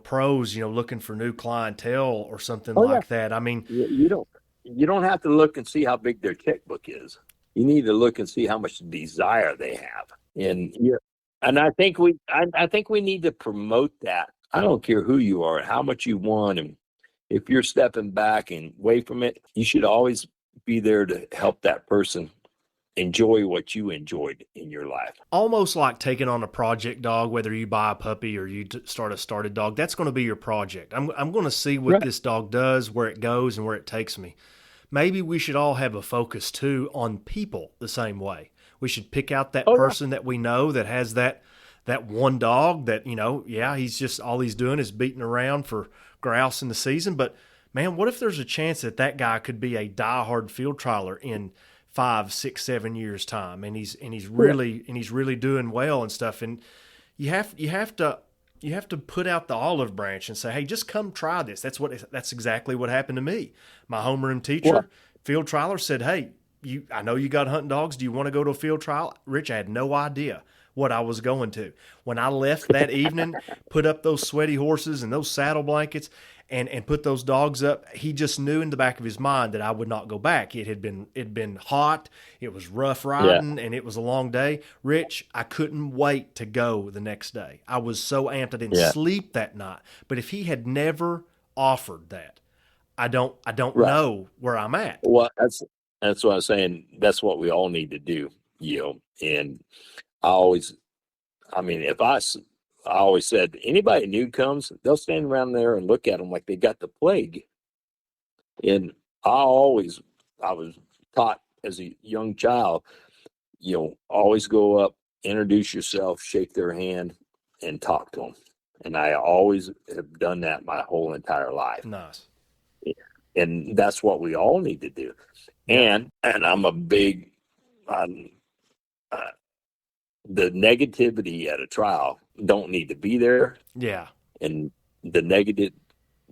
pros, looking for new clientele or something that. I mean, you don't have to look and see how big their checkbook is. You need to look and see how much desire they have. And I think we need to promote that. I don't care who you are, how much you want, and if you're stepping back and away from it, you should always be there to help that person enjoy what you enjoyed in your life. Almost like taking on a project dog, whether you buy a puppy or you start a started dog, that's going to be your project. I'm going to see what this dog does, where it goes, and where it takes me. Maybe we should all have a focus, too, on people the same way. We should pick out that person that we know that has that one dog that, he's just all he's doing is beating around for grouse in the season. But, man, what if there's a chance that guy could be a diehard field trialer in 5, 6, 7 years time, and he's really doing well and stuff. And you have to put out the olive branch and say, hey, just come try this. That's exactly what happened to me. My homeroom teacher, field trialer, said, hey, I know you got hunting dogs. Do you want to go to a field trial? Rich, I had no idea what I was going to. When I left that evening, put up those sweaty horses and those saddle blankets and put those dogs up, he just knew in the back of his mind that I would not go back. It'd been hot, it was rough riding, and it was a long day. Rich, I couldn't wait to go the next day. I was so amped I didn't sleep that night. But if he had never offered that, I don't know where I'm at. Well, that's what I'm saying. That's what we all need to do, and I always said, anybody new comes, they'll stand around there and look at them like they got the plague. And I was taught as a young child, always go up introduce yourself, shake their hand, and talk to them. And I always have done that my whole entire life. Nice. And that's what we all need to do. Yeah. And I'm a big, the negativity at a trial don't need to be there. Yeah. And the negative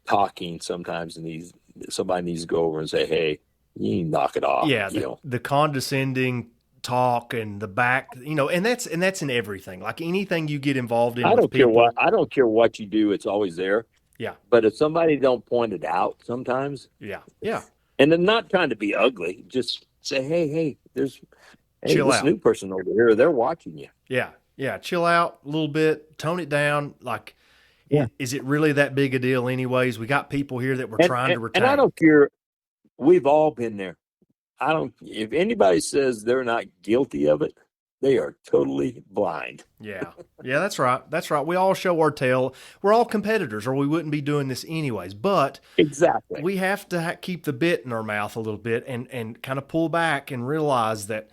talking sometimes somebody needs to go over and say, hey, you need to knock it off. Yeah. The condescending talk and the back, and that's in everything. Like anything you get involved in I with people. I don't care what you do, it's always there. Yeah. But if somebody don't point it out sometimes. Yeah. Yeah. And then not trying to be ugly, just say, hey, this out. New person over here, they're watching you. Yeah. Yeah. Chill out a little bit, tone it down. Like, yeah. Is it really that big a deal anyways? We got people here that we're trying to retain. And I don't care. We've all been there. If anybody says they're not guilty of it, they are totally blind. Yeah. Yeah, that's right. That's right. We all show our tail. We're all competitors or we wouldn't be doing this anyways. But exactly, we have to keep the bit in our mouth a little bit and kind of pull back and realize that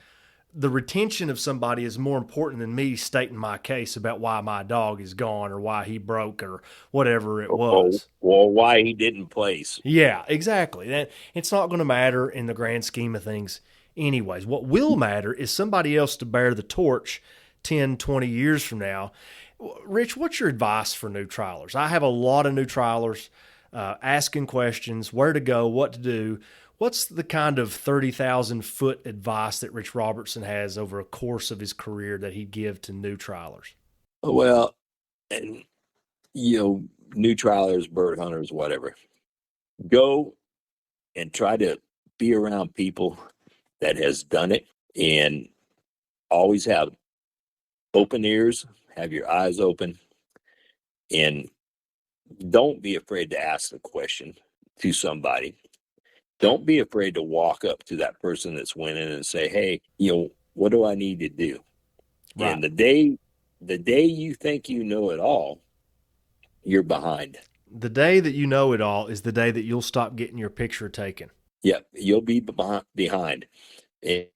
the retention of somebody is more important than me stating my case about why my dog is gone or why he broke or whatever it was. Or why he didn't place. Yeah, exactly. It's not going to matter in the grand scheme of things anyways. What will matter is somebody else to bear the torch 10, 20 years from now. Rich, what's your advice for new trialers? I have a lot of new trialers asking questions, where to go, what to do. What's the kind of 30,000-foot advice that Rich Robertson has over a course of his career that he'd give to new trialers? Well, and new trialers, bird hunters, whatever, go and try to be around people that has done it, and always have open ears, have your eyes open, and don't be afraid to ask a question to somebody. Don't be afraid to walk up to that person that's winning and say, hey, what do I need to do? Right. And the day you think you know it all, you're behind. The day that you know it all is the day that you'll stop getting your picture taken. Yeah, you'll be behind. And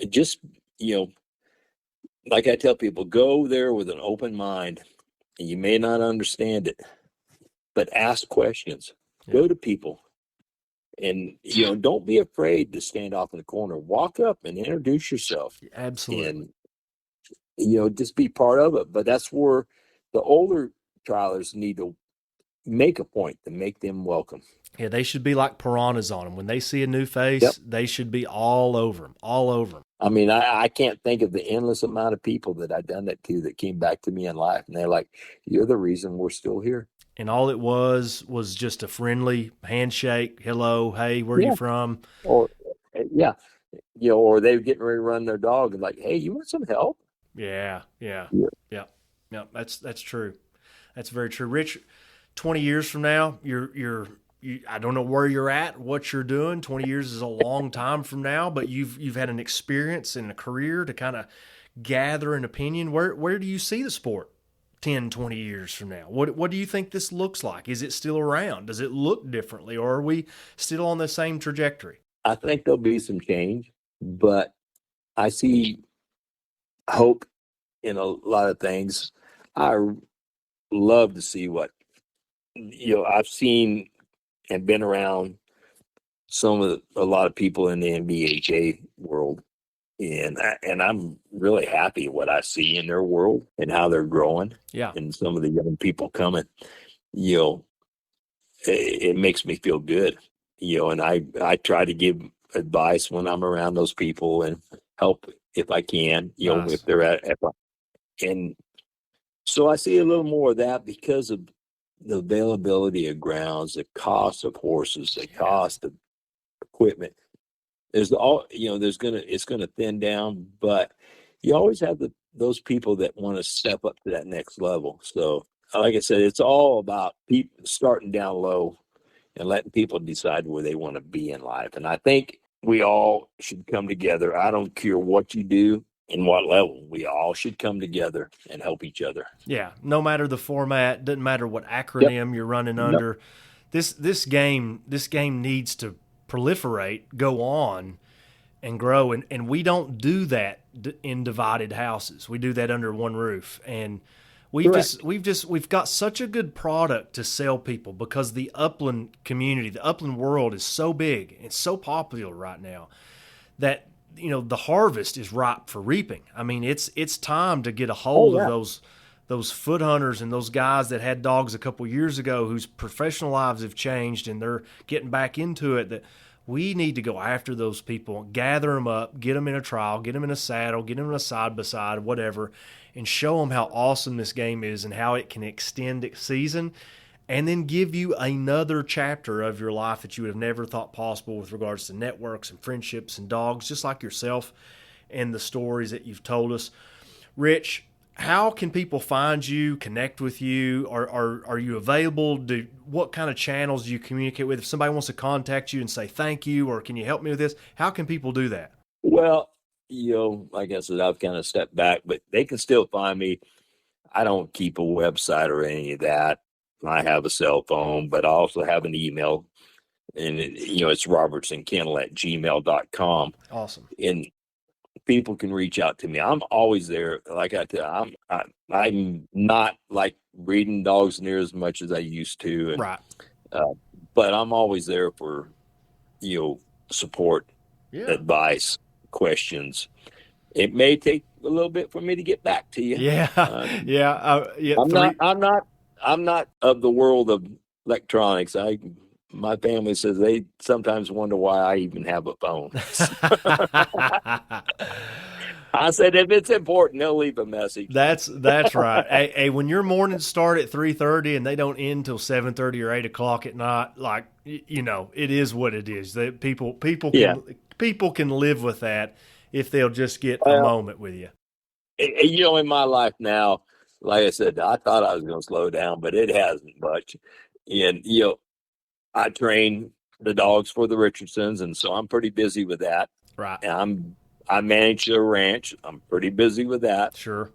just, like I tell people, go there with an open mind. And you may not understand it, but ask questions. Yeah. Go to people. And, don't be afraid to stand off in the corner. Walk up and introduce yourself. Absolutely. And, just be part of it. But that's where the older trialers need to make a point to make them welcome. Yeah, they should be like piranhas on them. When they see a new face, They should be all over them, all over them. I mean, I can't think of the endless amount of people that I've done that to that came back to me in life. And they're like, you're the reason we're still here. And all it was just a friendly handshake. Hello, hey, where are you from? Or, or they're getting ready to run their dog and like, hey, you want some help? Yeah. That's true. That's very true. Rich, 20 years from now, I don't know where you're at, what you're doing. 20 years is a long time from now, but you've had an experience and a career to kind of gather an opinion. Where do you see the sport 10, 20 years from now? What do you think this looks like? Is it still around? Does it look differently, or are we still on the same trajectory? I think there'll be some change, but I see hope in a lot of things. I love to see what, I've seen and been around a lot of people in the NBHA world. And I'm really happy what I see in their world and how they're growing. Yeah. And some of the young people coming, it makes me feel good, and I try to give advice when I'm around those people and help if I can, Nice. If they're and so I see a little more of that because of the availability of grounds, the cost of horses, the cost of equipment. It's gonna thin down, but you always have those people that want to step up to that next level. So, like I said, it's all about people starting down low and letting people decide where they want to be in life. And I think we all should come together. I don't care what you do and what level. We all should come together and help each other. Yeah, no matter the format, doesn't matter what acronym you're running under. This game needs to proliferate, go on, and grow. And we don't do that in divided houses. We do that under one roof. And we've got such a good product to sell people because the upland community, the upland world is so big. It's so popular right now that, the harvest is ripe for reaping. I mean, it's time to get a hold of those foot hunters and those guys that had dogs a couple years ago whose professional lives have changed and they're getting back into it. That we need to go after those people, gather them up, get them in a trial, get them in a saddle, get them in a side-by-side, whatever, and show them how awesome this game is and how it can extend its season, and then give you another chapter of your life that you would have never thought possible with regards to networks and friendships and dogs, just like yourself and the stories that you've told us. Rich, how can people find you, connect with you? Are you available? What kind of channels do you communicate with? If somebody wants to contact you and say thank you, or can you help me with this, how can people do that? Well, like I said, I've kind of stepped back, but they can still find me. I don't keep a website or any of that. I have a cell phone, but I also have an email, and it's robertsonkennel@gmail.com. Awesome. And people can reach out to me. I'm always there. Like I tell, I'm not like breeding dogs near as much as I used to, right? But I'm always there for support, advice, questions. It may take a little bit for me to get back to you. I'm not of the world of electronics. My family says they sometimes wonder why I even have a phone. I said, if it's important, they'll leave a message. That's right. Hey, when your mornings start at 3:30 and they don't end till 7:30 or 8 o'clock at night, like, it is what it is. People can live with that if they'll just get a moment with you. In my life now, like I said, I thought I was going to slow down, but it hasn't much. And, I train the dogs for the Richardsons, and so I'm pretty busy with that. Right. And I manage their ranch. I'm pretty busy with that. Sure.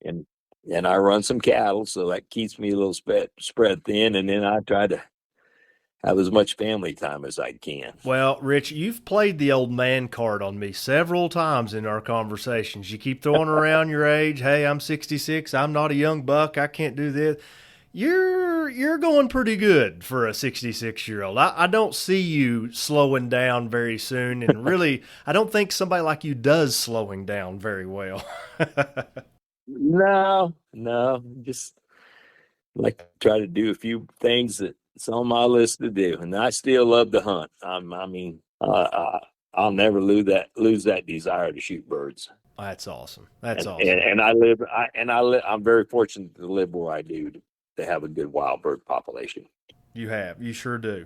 And I run some cattle, so that keeps me a little spread thin. And then I try to have as much family time as I can. Well, Rich, you've played the old man card on me several times in our conversations. You keep throwing around your age. Hey, I'm 66. I'm not a young buck. I can't do this. You're going pretty good for a 66-year-old. I don't see you slowing down very soon, and really, I don't think somebody like you does slowing down very well. No, just like to try to do a few things that's on my list to do, and I still love to hunt. I'll never lose that desire to shoot birds. That's awesome. Awesome. And I'm very fortunate to live where I do. To have a good wild bird population. You sure do.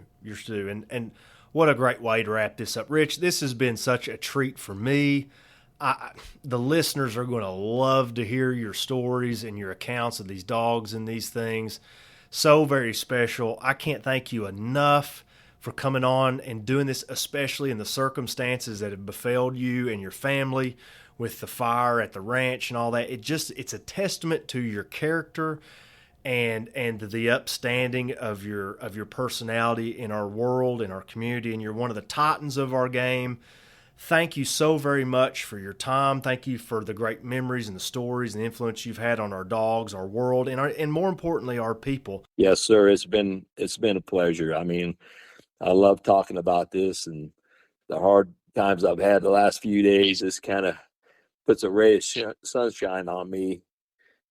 And what a great way to wrap this up. Rich, this has been such a treat for me. The listeners are going to love to hear your stories and your accounts of these dogs and these things. So very special. I can't thank you enough for coming on and doing this, especially in the circumstances that have befelled you and your family with the fire at the ranch and all that. It's a testament to your character and the upstanding of your personality in our world, in our community, and you're one of the titans of our game. Thank you so very much for your time. Thank you for the great memories and the stories and the influence you've had on our dogs, our world, and more importantly, our people. Yes, sir. It's been a pleasure. I mean, I love talking about this, and the hard times I've had the last few days. This kind of puts a ray of sunshine on me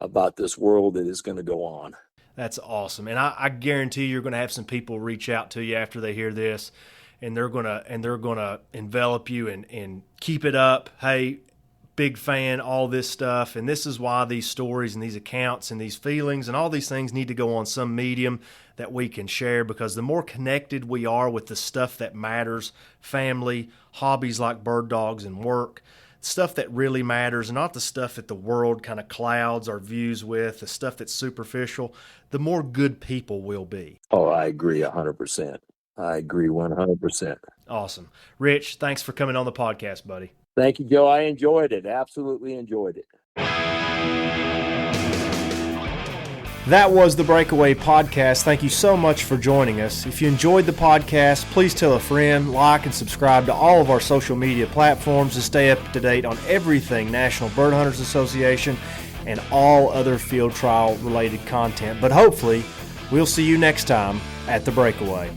about this world that is going to go on. That's awesome. And I guarantee you're going to have some people reach out to you after they hear this, and they're going to envelop you and keep it up. Hey, big fan, all this stuff. And this is why these stories and these accounts and these feelings and all these things need to go on some medium that we can share, because the more connected we are with the stuff that matters, family, hobbies like bird dogs and work, stuff that really matters, not the stuff that the world kind of clouds our views with, the stuff that's superficial, the more good people we'll be. Oh, I agree 100%. I agree 100%. Awesome. Rich, thanks for coming on the podcast, buddy. Thank you, Joe. I enjoyed it. Absolutely enjoyed it. That was the Breakaway Podcast. Thank you so much for joining us. If you enjoyed the podcast, please tell a friend, like, and subscribe to all of our social media platforms to stay up to date on everything National Bird Hunters Association and all other field trial related content. But hopefully, we'll see you next time at the Breakaway.